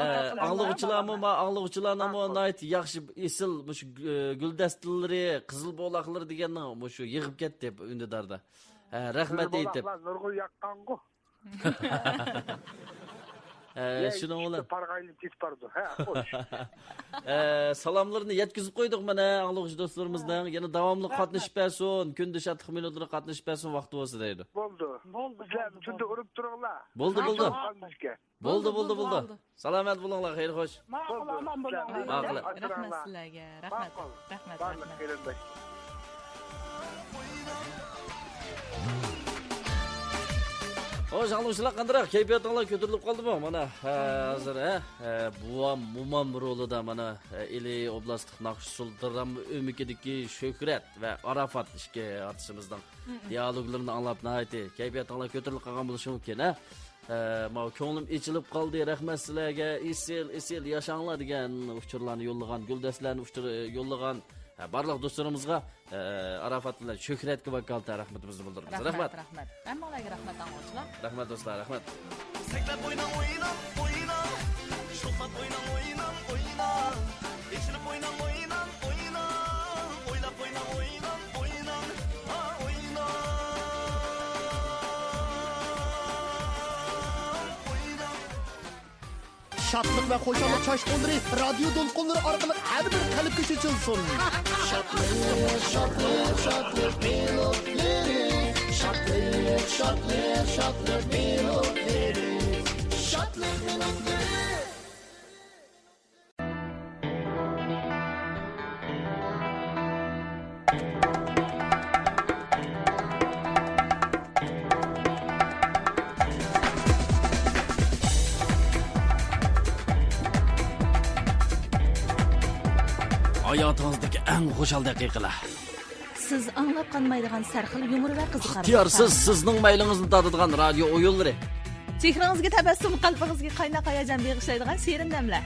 Anglag'uchilar muma, anglag'uchilarni nayt yaxshi esil shu guldastalari, qizil bo'loqlar deganni shu yig'ib ketdi deb undidarda. Rahmat aytib. Nurgul yaqqangu. Shuni o'lan. Parg'aylik ketib bordi. Ha, xo'sh. Salomlarni yetkazib qo'ydik mana anglag'uchi do'stlarimizdan. Yana davomli qatnashib bersin, kunda 60 minutlar qatnashib bersin vaqti bo'lsa deydi. Bo'ldi. Sizlar shunda urib turinglar. Bo'ldi. Salomat bo'linglar, xayr xo'sh. Ma'qul, omon bo'linglar. Ma'qul. Rahmat sizlarga. Rahmat. Barlik qarindosh. Xo'sh, anglag'uchilar qanday kayfiyatinglar ko'tarilib qoldimi? Mana hozir buvam mumam rolida mana Ili oblastlik Naqshsulton o'mikidagi Shuhrat va Arafat ishga atishimizdan dialoglarini anglab naydi. Kayfiyatinglar ko'tarilib qolgan bo'lishi mumkin, ha? Ma ko'nglim ichilib qoldi. Rahmat sizlarga. Isil yashanglar degan uchurlarni yo'llagan, guldastlarni yo'llagan barliq do'stlarimizga Arafat bilan Shuhratga vakolatda rahmatimizni bildiramiz. Rahmat. Hammalarga rahmat anglag'uchilar. Rahmat do'stlar, rahmat. Saklab o'ynang, sho'xlab o'ynang, echilib o'ynang, o'ylab o'ynang, Şadlık ve hoşaflık çaşkınları radyo dolkunları arkalık her bir kalpke çözülsün. Şadlık melodileri. Şadlık melodileri. Şadlık melodileri. Hayatınızdaki en xo'shal daqiqalar. Siz anglab qolmaydigan sarxil yumor va qiziqarli. Ixtiyorsiz sizning maylingizni tadadigan radio o'yinlari. Chehringizga tabassum, qalbingizga qaynoq hayajon bag'ishlaydigan shirin damlar.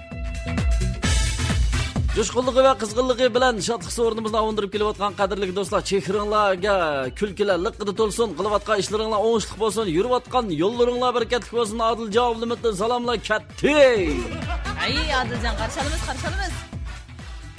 Jo'shqinligi va qizg'inligi bilan shodlik o'rnimizni avundirib kelayotgan qadrli do'stlar, chehringlarga kulkilar liqida to'lsin, qilayotgan ishlaringlar o'ngishli bo'lsin, yurayotgan yo'llaringlar barakatli bo'lsin. Adiljon Abdumitdan salomlar katta. Ay, Adiljon, qarşalımız.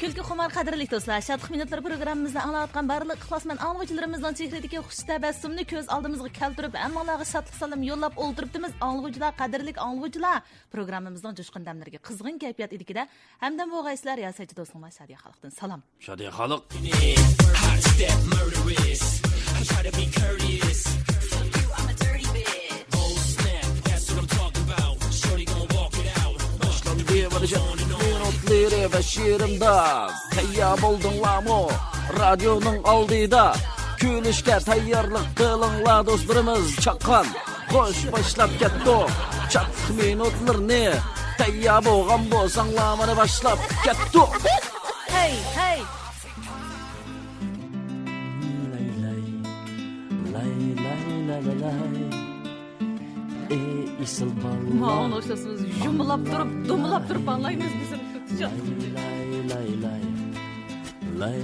Külki xumar qadrli do'stlar, Shodlik minutlari programmamizni anglayotgan barliq ixlosmand anglag'uchilarimizning chehradagi xush tabassumni ko'z oldimizga keltirib, hammalarga shodlik salom yo'llab o'ltiribdimiz. Anglag'uchilar, qadrli anglag'uchilar, programmamizning jo'shqin damlariga qizg'in kayfiyat edikida hamdam bo'g'aysizlar, yasachi do'stlar, Shadiya xalqdan salom. Shadiya xalq. Minutları ve şiirimde tayyab oldunlarmı? Radyonun aldığında külüşke tayyarlık kılınlar dostlarımız çakan. Hoş başlap kettik. Çak minutlarını tayyab olgan bolsanlar başlap kettik. Hey. Lay. Isil ballar. Mağın hoşlasınız, dumulap durup anlayınız bizim. Lay.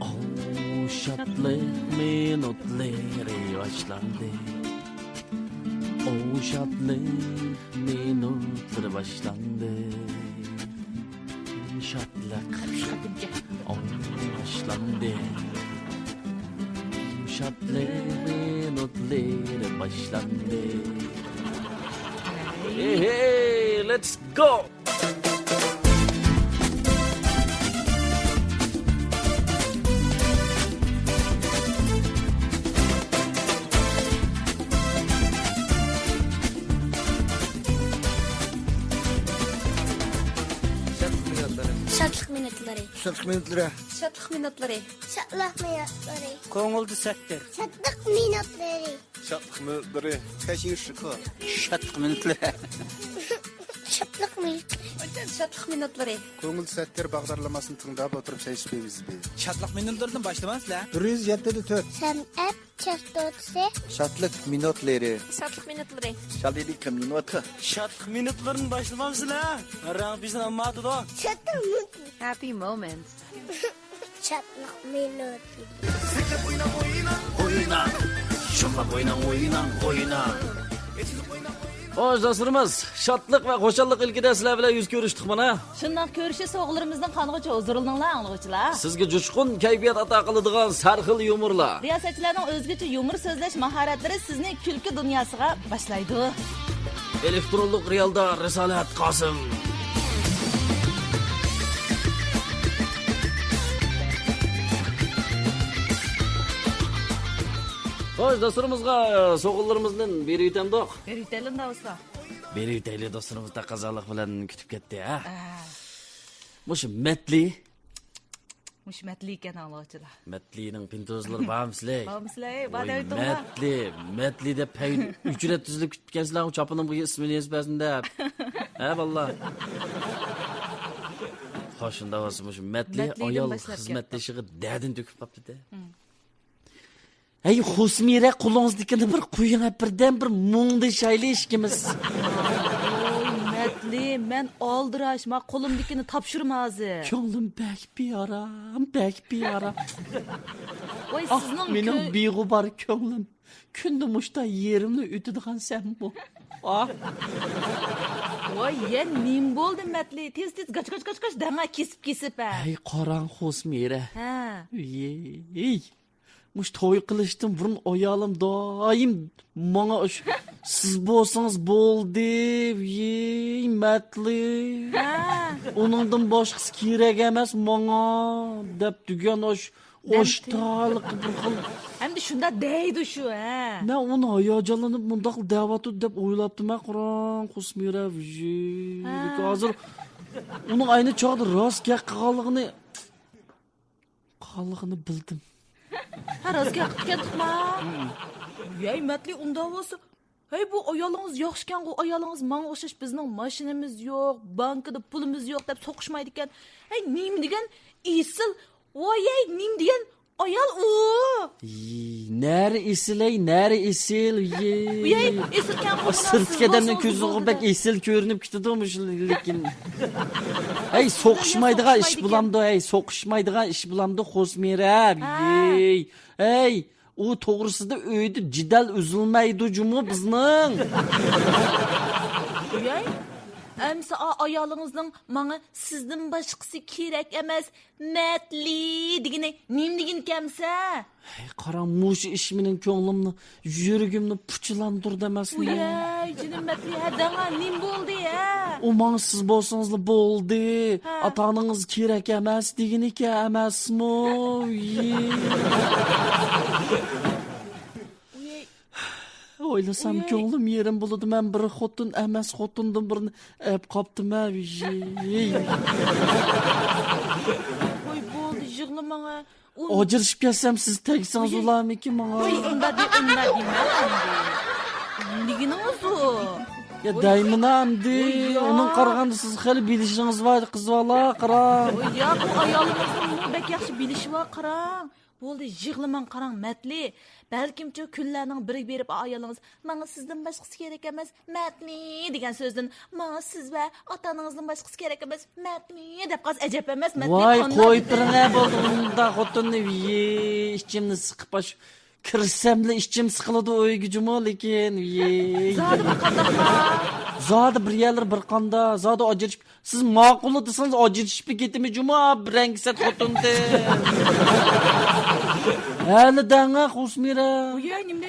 Oh, şadlık minutları başlandı. Oh, şadlık minutları başlandı. Yumuşatlık. Başlandı. Yumuşatlık notları başlandı. Hey, let's go. Şatlık minutları. Şatlık minutları. Şatlık minutları. Şatlık minutları. Ko'ngilni sattir. Şatlık minutları. Şatlık minutları. Kaçı şıkı. Shatliq minutlar. Şatlık minutları. Şatlık minutları. Ko'ngil sattir bağdarlamasını tыңдап o'tirib sayışmaymiz be. Shatliq minutlardan başlamasizlar. 107.4. San'at çastotsi. Şatlık minutları. Şatlık minutları. Şalidi minutu. Shatliq minutlardan başlamasizlar. Rang bizni ammadı da. Şatlık minutları. Happy moments. Şatlık minutları. Oyna. Şunla oyna. Hoş dostlarımız, şatlık ve hoşallık ilgide sizler bilen yüz görüştük bana. Şundan körüşü soğuklarımızdan kanıgıcı huzurulunlar anlıgıcılar. Sizge coşkun kayfiyat ata kılıdıgan sarxil yumurla. Riyasetçilerin özgüçü yumur sözleş maharetleri sizni külkü dünyasıga başlaydı. Elektronluk realda Risalat Kasım. Hoş dostlarımızga soğullarımızdan biri yutamdık. Bir yutelin de olsa. Biri yutaylı dostlarımız da kazalık bilen kütüp gitti ha. Muşu metli. Müşmetliyken anlıgıcılar. Metli'nin pintozları bağımsızlar. Bağımsızlar, bana Oy, öyle Metli de peyn ücret düzlük kütüpkensizler o çapının bu ismini ezbersin de. He valla. Hoşunda olsunmuş. Metli Metli'den ayol başlar hizmetleşiği derdin döküp kaptı de. Hey Husmire kulağınızdakini bir kuyun hep birden bir muğda şaylı işkimiz. Oy Metli, ben aldıraşma kolumdakini tapşırmazı. Könglim bek bir ara. Oy Ah sizin benim bigubar könglim. Kündü muşta yerimni ütüdüğün sen bu. Ah. Oy yen nim boldu Metli. Tez kaç dana kesip ha. Hey Koran Husmire. Ha. Ey. Muş toy kılıçtım burun oyalım daim bana siz bolsanız boldu yey Metli. Ha. Onundan başkası kerek emas bana dep dügen hoştalık bir xil. Hem de şunda deydi şu ha. Ne onu hayacanlanıp mundaq davatı dep oylaptım ha Quran Husmire yey. Hazır onun aynı çağda rast qaqaligini bildim. Ha razga qitgan tutma. Yey Metli unda olsa. Hey bu ayolunuz yaxşıken o ayolunuz manga o'xshash bizning mashinamiz yo'q, bankada pulimiz yo'q deb so'qishmaydi ekan. Hey nim degan isil, voy nim degan ayol u. Nere isil Yey isilkan o sırtkedemden közü bek isil görünüp kitidiymiş lekin. Hey so'qishmaydigan ish bulamdı hey so'qishmaydigan ish bulamdı Husmire yey. Hey o to'g'risida uyda jidal uzilmaydi jumu bizning. Yey Emsa ayolingizning manga sizdan boshqasi kerak emas Metli degini nim degan ekansa. Hey qara mush ish mening ko'nglimni yuragimni puchilantirdi emasmi? Yey jinim Metli hadanga nim bo'ldi ya. O manga siz bo'lsangizlar bo'ldi. Ota-onangiz kerak emas deganiki emasmi? Oylasam ko'nglim yerim bo'ladi. Men bir xotin emas xotindan birini ep qopdim ha. Voy bo'ldi yig'lamanga. Ajrashib kelsam siz tegsangiz ularmiki menga? Voy unda deyman. Nigingiz u? Ya daymanamdi. Onun qaraganda siz hali bilishingiz var qizvola qarang. Voy ya bu ayolingizning bek yaxshi bilishi va qarang. Bo'ldi yig'lamang qarang Metli. Balkimcha kunlarning biriga berib ayolingiz menga sizdan boshqasi kerak emas Metli degan so'zdan menga siz va ota-onangizdan boshqasi kerak emas Metli deb qaz ajab emas Metli. Voy qo'y turing bo'ldi unda xotinni ichimni siqib Kirsamla içim sıkıldı o'yga juma lekin. Zodi bir qandaqma? Zodi bir yerlar bir qanda, zodi ajrashib. Siz ma'qul desangiz ajrashib ketimi juma brangsat xotinda. Hali danga Xusmira.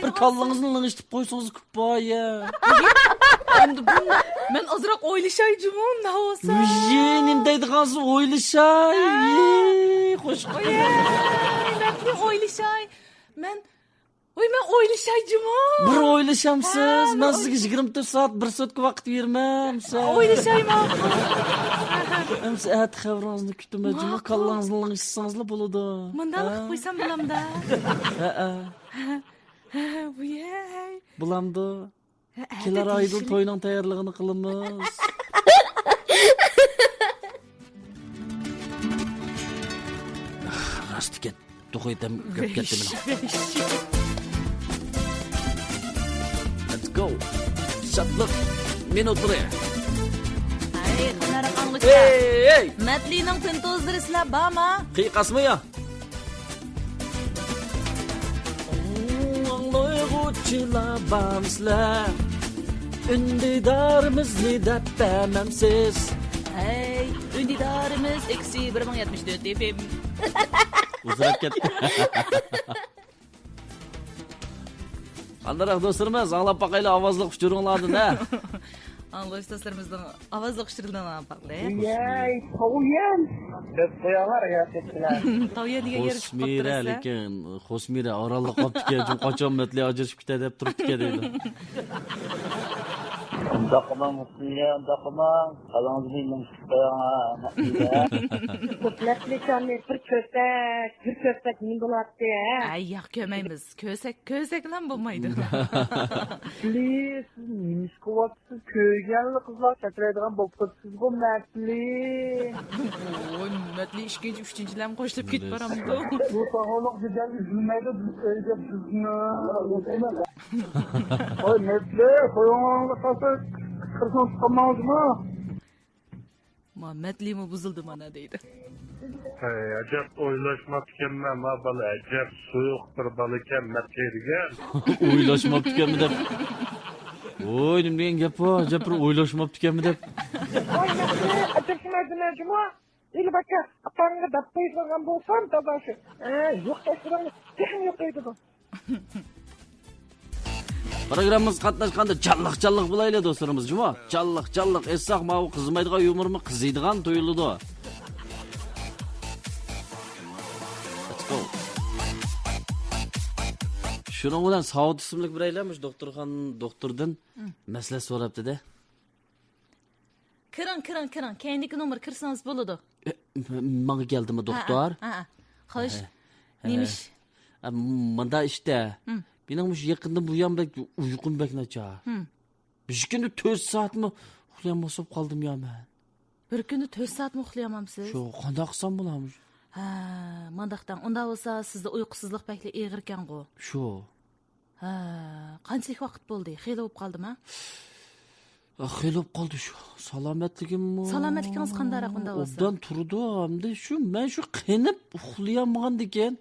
Bir kallangizni ling'ishib qo'ysangiz kupoya. Endi bunda men ozroq o'ylashay juma unda bo'lsa. Nim deydigansiz o'ylashay. Xo'sh. Men o'ylashay. Men o'ylashay juma. Bir o'ylashamsiz. Men sizga 24 soat 1 soatka vaqt bermam. O'ylashay ma'qul. Endi at xabaringizni kutdim. Juma kallangizni ling'ishsangiz bo'ladi. Bundan qilib qo'ysam bo'lamda. Voy. Bulamdi. Kelar aydın toyunun tayyorligini qilamiz. Rastga to'qaytam gap ketdi mana. Let's go. Shatliq minutlari. Ay, qanara qanlıqcha. Hey! Matlining tintozlari sizlar bormi? Qiyiqasmi ya? Anlayğuçılar bamslar. Ündidarımızı da dememsiz. Hey, ündidarımız eksi 1074 FM. Uzak ketdi. Qandaroq do'stlarimiz, anglab baqaylar ovozli qushtiringlardi da. Anlaş dostlarımızdan avazlı qıştırıldan anlapaqlar. Yey, to'yan. Deb qo'yalar ya ketdilar. To'yan degan yer chiqib Xosmira lekin Xosmira oralda qolibdi-ku, qachon matli ajrashib ketadi deb turibdi-ku deydi. Doqman mutliya, doqman. Qalangizning Ko'platliklarni bir ko'sak ning bo'ladi. Ay, yo'q ko'maymiz. Ko'sak bilan bo'lmaydi. Siz nimiz qilyapsiz? Ko'rganli qizlar chatiradigan bo'psiz bu matli. Oy, matli 2-chi, 3-chilar qo'shilib ketib boramdi. Bu saholiq degan üzülmaydi bizga bizni. Oy, matli, qo'yinglar qolsa qirqon chiqamazmi? Matlimi buzildi mana deydi. Acab o'ylashmabdikanman, ma bola acab suyuq bir bola ekan matlaydigan. O'ylashmabdikanmi deb. Oy, nima degan gap bu? Ajab bir o'ylashmabdikanmi deb. Oy, ajabsizmi juma? Elbaka, apangga dab qo'ygan bo'lsam, tabashi. Yo'q, texnik yo'q edi bu. Programmamiz qatnashganda jalliq bo'layli do'stlarimiz. Juma, jalliq esaq ma'u qizmaydigan yumormi, qiziydigan to'yildi. Let's go. Shuning bilan Saud ismli bir aylanmish doktordan masala so'rabdi-da. Kiring. Kendiki nomer kirsangiz bo'ladi. Menga keldimi doktor? Xo'sh. Nemish? Menda işte. Benim şu yakında bu yan belki uykum bekleça. Bir günde 4 saat mi uxlayamazsam kaldım ya ben. Bir günde 4 saat mi uxlayamamsiz? Şu qanday qilsam bo'larmi? Ha, mandaqdan. Unda bo'lsa sizda uyqusizlik bekli eg'ir ekan-ku. Shu. Ha, qanchalik vaqt bo'ldi? Xeyli bo'lib qoldimi? Xeyli bo'lib qoldi shu. Salomatligimmi? Salomatligingiz qandaroq unda bo'lsa? Obdan turdi, hamda shu men shu qinib uxlayolmagan ekan.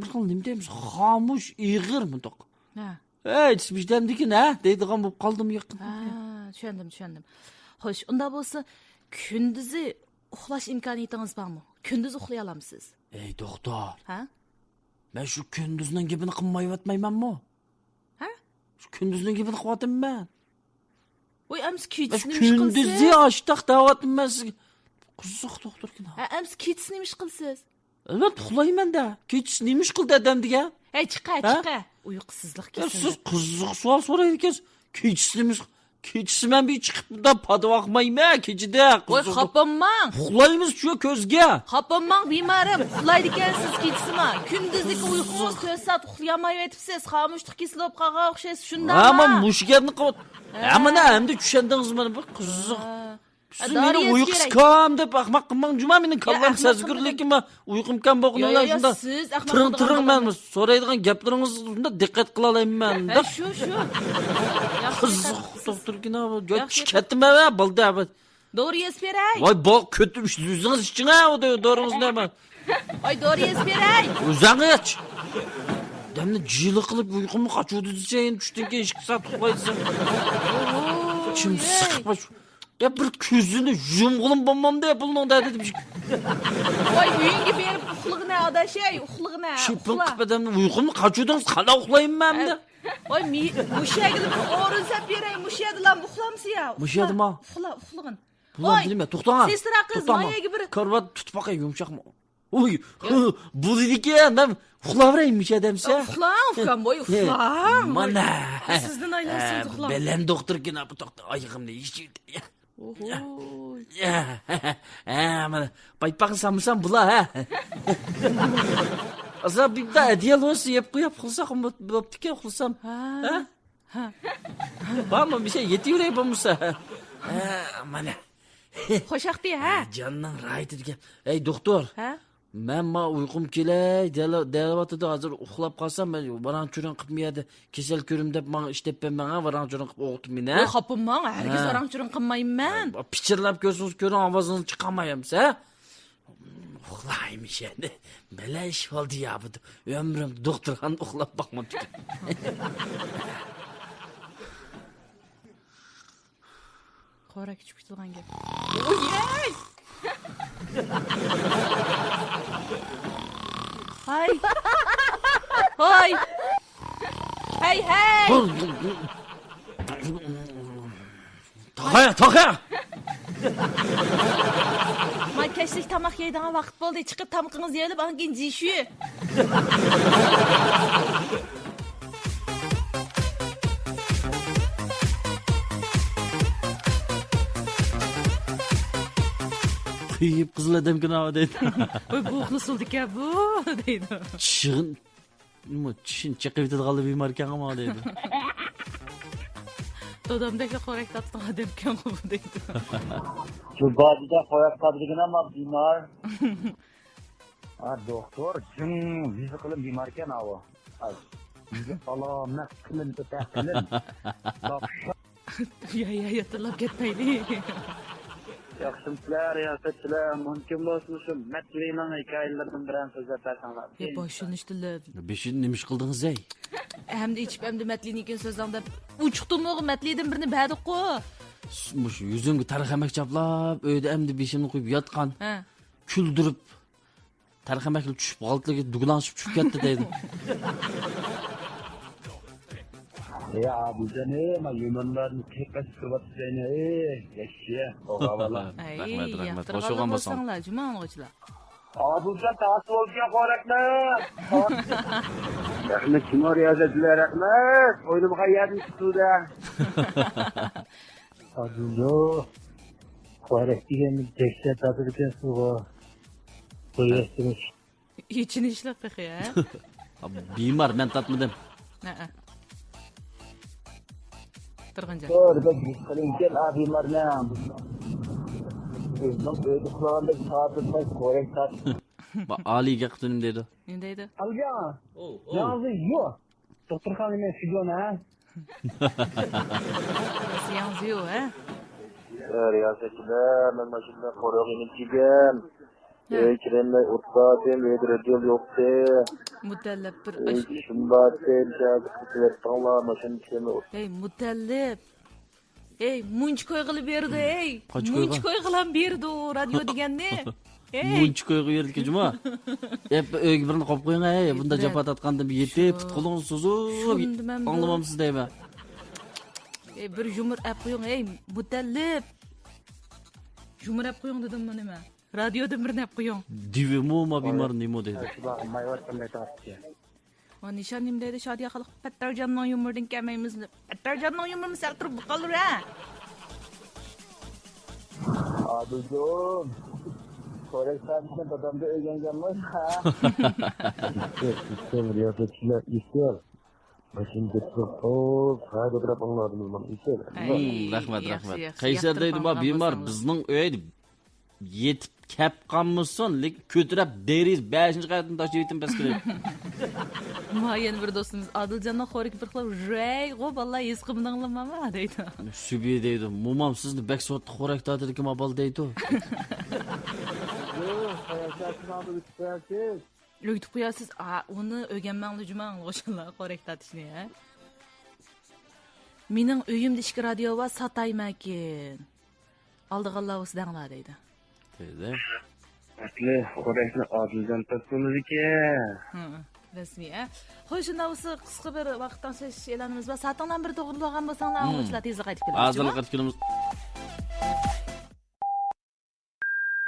Bir xil nima deymiz? Xomush ig'ir mundoq. Ha. Hey, sizbishdamdikin ha? Deydigan bo'lib qoldim yaqin. Ha, tushundim. Xo'sh, unda bo'lsa kunduzi uxlash imkoniyatingiz bormi? Kunduz uxlay olamsiz? Ey doktor. Ha? Ben şu kunduzning gapini qilmayotmaymanmi? Ha? Şu kunduzning gapini qilyapman. Voy, ams kechni nima qilsiz? Kunduzi oshtaq davatman sizga. Qiziq doktorkin. Ha, ams kechni nima qilsiz? Evet, uxlayman-da. Kechni nima qildi adamdiga? Hey, chiqa. Uyqusizlik kesin. Siz qiziq savol so'raydi ekansiz. Kechni nima? Kechsi men bir chiqib da padvaqmayman kechida. Voy, xapanmang. Uxlaymiz shu ko'zga. Xapanmang bemarim. Uxlaydi ekansiz kechsimi? Kunduzlik uyqungiz 4 soat uxlayolmay yotibsiz. Xomushlik kesilib qolgan o'xshaysiz shundami? Ama mush gapni qilib. Mana endi tushundingizmi? Bir qiziq. Siz meni uyqusiz kam deb ahmoq qilmang. Juma mening kallam sezgirlikmi? Uyqum kam bo'lganlar shunda. Siz ahmoq Tiring so'raydigan gaplaringizni diqqat qila olaman. Shu. Qiziq doktorgina ketdimi va bo'ldi. Doriz beray. Voy, bol kötü yüzünüz için ha o doğrunuz ne ben. Ay Doriz beray. Uzanıç. Demni jili qilib uyqumni qochuvdi desayin, tushdan keyin 2 soat uxlaysan. İçim sıkma. Ya bir ko'zini yumg'ilib bo'lmamda pulning dedi bir. Voy, uyingga berib uxlig'ini adashay, uxlig'ini. Shipin qilib uyqumni qochuvdingiz, qana uxlayman endi. Voy, mushagini bir o'rinsab beray, mushadilan uxlamsiz ya. Mushadimi? Uxlig'in. Bular nima? To'xtang. Sestra qiz, mayaga bir karvat tutib boqay, yumshoqmi? Oy, bu dedikan, men uxlaveraymi mushadamsa? Uxlang, voy, uxlang. Mana. Sizdan aylansiz uxlang. Bilen doktorkin bu doktor oyog'imni yechdi. Oho. Mana paypaqni samsam bular ha. Asa bitta dialoz yeb qo'yib qilsam bo'pti-ku, qilsam. Ha. Bama bir şey yetiveray bo'lmasa. Mana. Xo'shaqdi ha? Jonning rayti degan. Ey doktor. Ha? Men uyqum kelay, devatida hozir uxlab qolsam, men varang-churang qilmayadi. Kasal ko'rim deb men ishtepman, varang-churang qilib o'qitib meni. Voy, xopimman, hargiz varang-churang qilmayman. Pichirlab ko'rsangiz ko'ring, ovozingizni chiqarmayapsiz, ha? Uxlaymish endi. Bela ish bo'ldi ya bu. Ömrüm doktorxon uxlab boqmabdi. Qora kichib turgan gap. Oyey! Hay. Hoy. Hey. Taqa. Men kechlik tomoq yeydigan vaqt bo'ldi. Chiqib tomoqingizni yeyib, ankin jishu. Kıyıp kızıl edemkin hava deydi. Oy, bu nasıldık ya bu deydi. Çişin çekip kaldı bir markan ama deydi. Dodamdaki korek tatlı edemkin bu deydi. Şu bazıda koyak tabidigin ama bimar. Doktor, cın bizi kılın bimarken hava. Bizi alamet kılın tutakılın. Ya yatırlap gitmeyli. Yaxşımsızlar, yasatçılar, mümkün olsun, metleyinin hikayelerinin biren sözler tersanlar. Ya başını iştile. Beşini nemiş kıldınız ey? Hem de içip hem de metliyinikin sözden de uçtum oğlum, metliydim birini beğendik o. Yüzümü tarixemek çaplap, öyle hem de beşini koyup yatkan. Küldürüp, tarixemekle düşüp, altına dugulanışıp düşüp yattı deydim. Ya bu canım, yunanların tekrar sıvat seni, yaşa, oğavala. Rahmet. Hoş olan basan. Olsanlar, cuma anlıqçılar. Abuzdan taası olacak oraklar. Rahmet, kim oraya yazdılar rahmet? Oyunu muhayyadın tutuda. Aduzo, orak diyenin tekrar tatırken suğa. Koyuyorsunuz. İçin işler peki ya? Bimar, ben tatmadım. Turg'unjon. To'g'ri, qilingan abiylardan. Bizning o'zi qulog'ida soatda ko'rak tat. Aliga qildim dedi. Ne deydi? Alga. Yozı yo'q. Doktorxona shigona. Yanzi yo'q, ha? Riyosatchilar, men mashina qo'rog'ini chigan. Kiremle utsadım, ödüreceğim yoktu. Mutallab bir iş. Şundaten, şahı tanla, maşın içine. Ey mutallab. Ey munch koy qilib berdi, ey. Munch koy qilib berdi o radio deganni. Munch koy berdi ki cuma. Hep öyle birini qo'yib qo'ying, ey. Bunda japat atqanda bir yetib, qo'lingni suzib, anlamamsiz deyman. Ey bir yumur ap qo'ying, ey mutallab. Yumur ap qo'ying dedim men nima? Radyoda bir nap qo'ying. Divimo ma bimar nimo dedi. O nishonim dedi Shodiya qilib Pattarjonning yumurdan kelmaymiz. Pattarjonning yumurni saqtirib qolur ha. Adujon. Ko'rak saddan dadamda o'rganganman ha. Sen riyosatchilar isyor. Başını getirip haydi bırak onlardan olmam isyor. Rahmat. Qaysar deydi ma bimar bizning uyda yetib kep qolmasin, lekin ko'tarib deriz 5-qavatdan tashib yetim bas kerak. Mayen bir do'stimiz Adiljondan xo'rik bir qilib "Jey, go vallahi his qilmdinglarmi?" deydi. Subi deydi. Momam sizni bek soatda xo'rak tatirikim abal deydi. Yo, hayatlardan bitib Öğütüp koyasız. Onu öğrenmenli cüman oşunla korrekt atışını ya. Mening uyimde ishki radio va sataymakin. Aldıqalla olsa dаңla deydi. Dedi. Asli qo'raqni Odiljon topdimiz-ki. Rasmiy, a. Xo'sh, shunda bo'lsa qisqa bir vaqtdan so'ng e'lonimiz bor. Soatdan bir to'g'rilib olgan bo'lsanglar, anglovchilar tezda qaytib keladi. Azali qaytib kelamiz.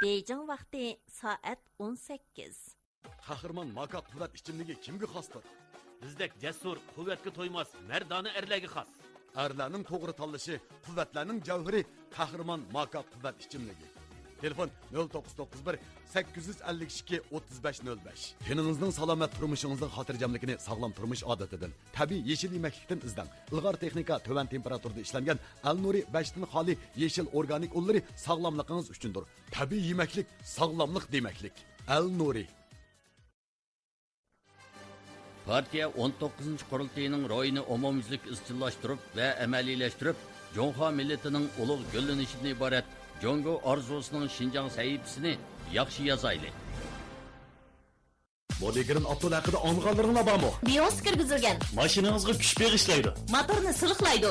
Beijing vaqti soat 18. Qahramon maka quvvat ichimligi kimga xosdir? Bizdek jasur, quvvatga to'ymas, mardona erlarga xos. Erlarning to'g'ri tanlashi, quvvatlarning javhiri qahramon maka quvvat ichimligi. Telefon 0991 852 3505. Teningizning salomat turmushingizning xotirjamligini sog'lom turmush odatidan, tabiiy yeshil yemeklikdan izlang. Ilg'or texnika, to'van temperaturada ishlangan Al-Nuri 5 dan xoli yeshil organik unlari sog'lomligingiz uchundir. Tabiiy yemeklik sog'lomlik demaklik. Al-Nuri. Partiya 19. qurultayının ro'yini umumyuzlik izchillashtirib va amaliyleştirib, Jonghua milletining ulug' gullanishini iborat Jongo orzusining Xinjiang sahifasini yaxshi yozayli. Bodygirin Abdul haqida anğanlarına bormi? Bios kirgizilgan. Mashinangizga kuch beg'ishlaydi. Motorni sirqlaydi.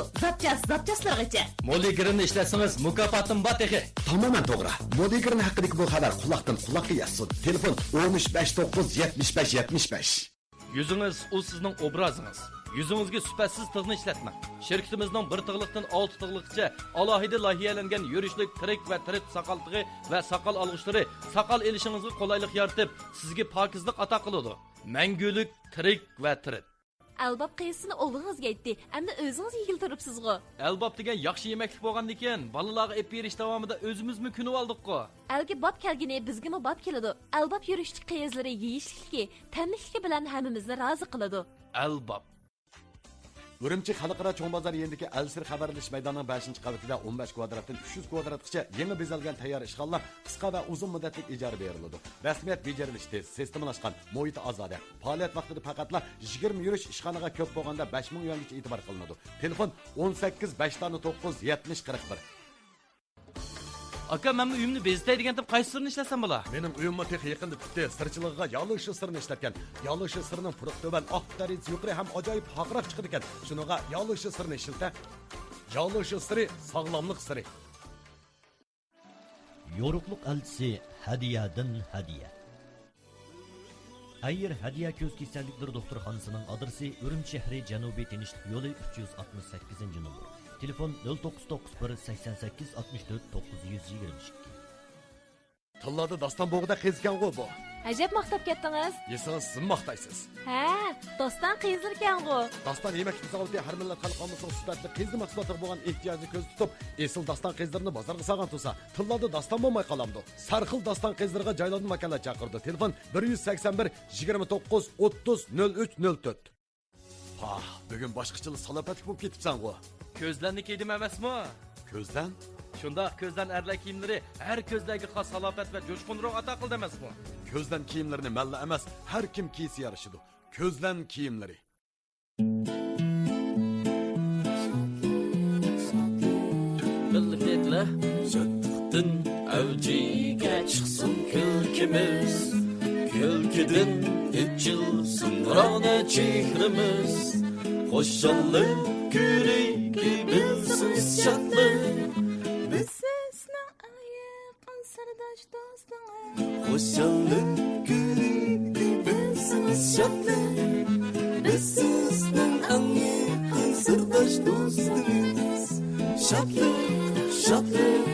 Zapchaslargacha. Molegirini ishlatsangiz mukofotim bor tehi. Tamamen to'g'ri. Bodygirin haqidagi bu xabar quloqdan quloqqa yetsin. Telefon 1359 75 75. Yüzünüz o sizning obrazınız. Yüzünüzge süpersiz tığını işletmeng. Şirketimizning bir tığlıqdan 6 tığlıqcha alohida loyihalangan yurishlik tirik va tirik saqal tig'i va saqal olg'ishlari saqal elishingizga qulaylik yaratib, sizga pokizlik ato qiladi. Mangulik tirik va tirik. Albab qiyisini o'g'lingizga aytdi. Endi o'zingiz yigil turibsiz-ku. Albab degan yaxshi yemeklik bo'lgandan keyin balalarga ep berish davomida o'zimizmi kunib oldik-ku. Algi bob kelgini bizga bob keladi. Albab yurishlik qiyizlari yeyishligi, tanlikligi bilan hammamizni rozi qiladi. Albab Urumchi xalqaro cho'ng bozor yerindagi Al-Sir xabarlash maydonining 5-qavatida 15 kvadratdan 300 kvadratgacha yangi bezalgan tayyor ishxonalar qisqa va uzun muddatli ijara beriladi. Rasmiyat bejarilishi tez, sistemlashgan, muhiti ozoda. Faoliyat vaqtida faqatla 20 yurish ishxonaga ko'p bo'lganda 5000 yuangacha e'tibor qilinadi. Telefon 18 509 70 41. Aka, men uyimni bezitay deb qaysi sirni ishlasam bo'la? Mening uyimni tex yaqinda bitdi. Sirchiligiga yolishi sirni ishlatgan. Yolishi sirning puruq to'ban oq darajasi yuqori ham ajoyib haqroq chiqadi ekan. Shuninga yolishi sirni ishilta. Yolishi siri sog'lomlik siri. Yoruqluq elchisi hadiyadan hadiya. Ayir hadiya ko'z kasalliklar doktorxonasining adresi Urumchi shahri Janubiy tinchlik yo'li 368-number. Telefon 0991 88 64 922. Tillada daston bo'g'ida qezgan-ku bu. Ajab maqtab ketdingiz. Yesangiz siz maqtaysiz. Ha, doston qiyizilgan-ku. Daston yemeklik zavodi har millat xalqimizning sifatli qizni mahsulotlar bo'lgan ehtiyojni ko'z tutib, esil daston qizlarini bozorga solgan tursa, tillada daston bo'lmay qolamdi. Sarxil daston qizlarga joylangan makonlar chaqirdi. Telefon 181 29 30 03 04. Ha, bugun boshqacha salopatlik bo'lib ketibsan-ku. Ko'zlarni kiydim emasmi? Ko'zdan? Shunda ko'zdan erlar kiyimlari har ko'zlarga xos salofat va jo'shqinroq ato qildi emasmi? Ko'zdan kiyimlarini malla emas, har kim kiysa yarashidi. Ko'zdan kiyimlari. Billiklar shodlikdan avjiga chiqsin kulkimiz. Kulkidan ichilsin nurona chehrimiz. Xo'shallik ko'riki bilsin shodlik. Biz sizning yaqin sirdosh do'stingiz. Xo'shallik ko'riki bilsin shodlik. Biz sizning yaqin sirdosh do'stingiz. Shodlik, shodlik,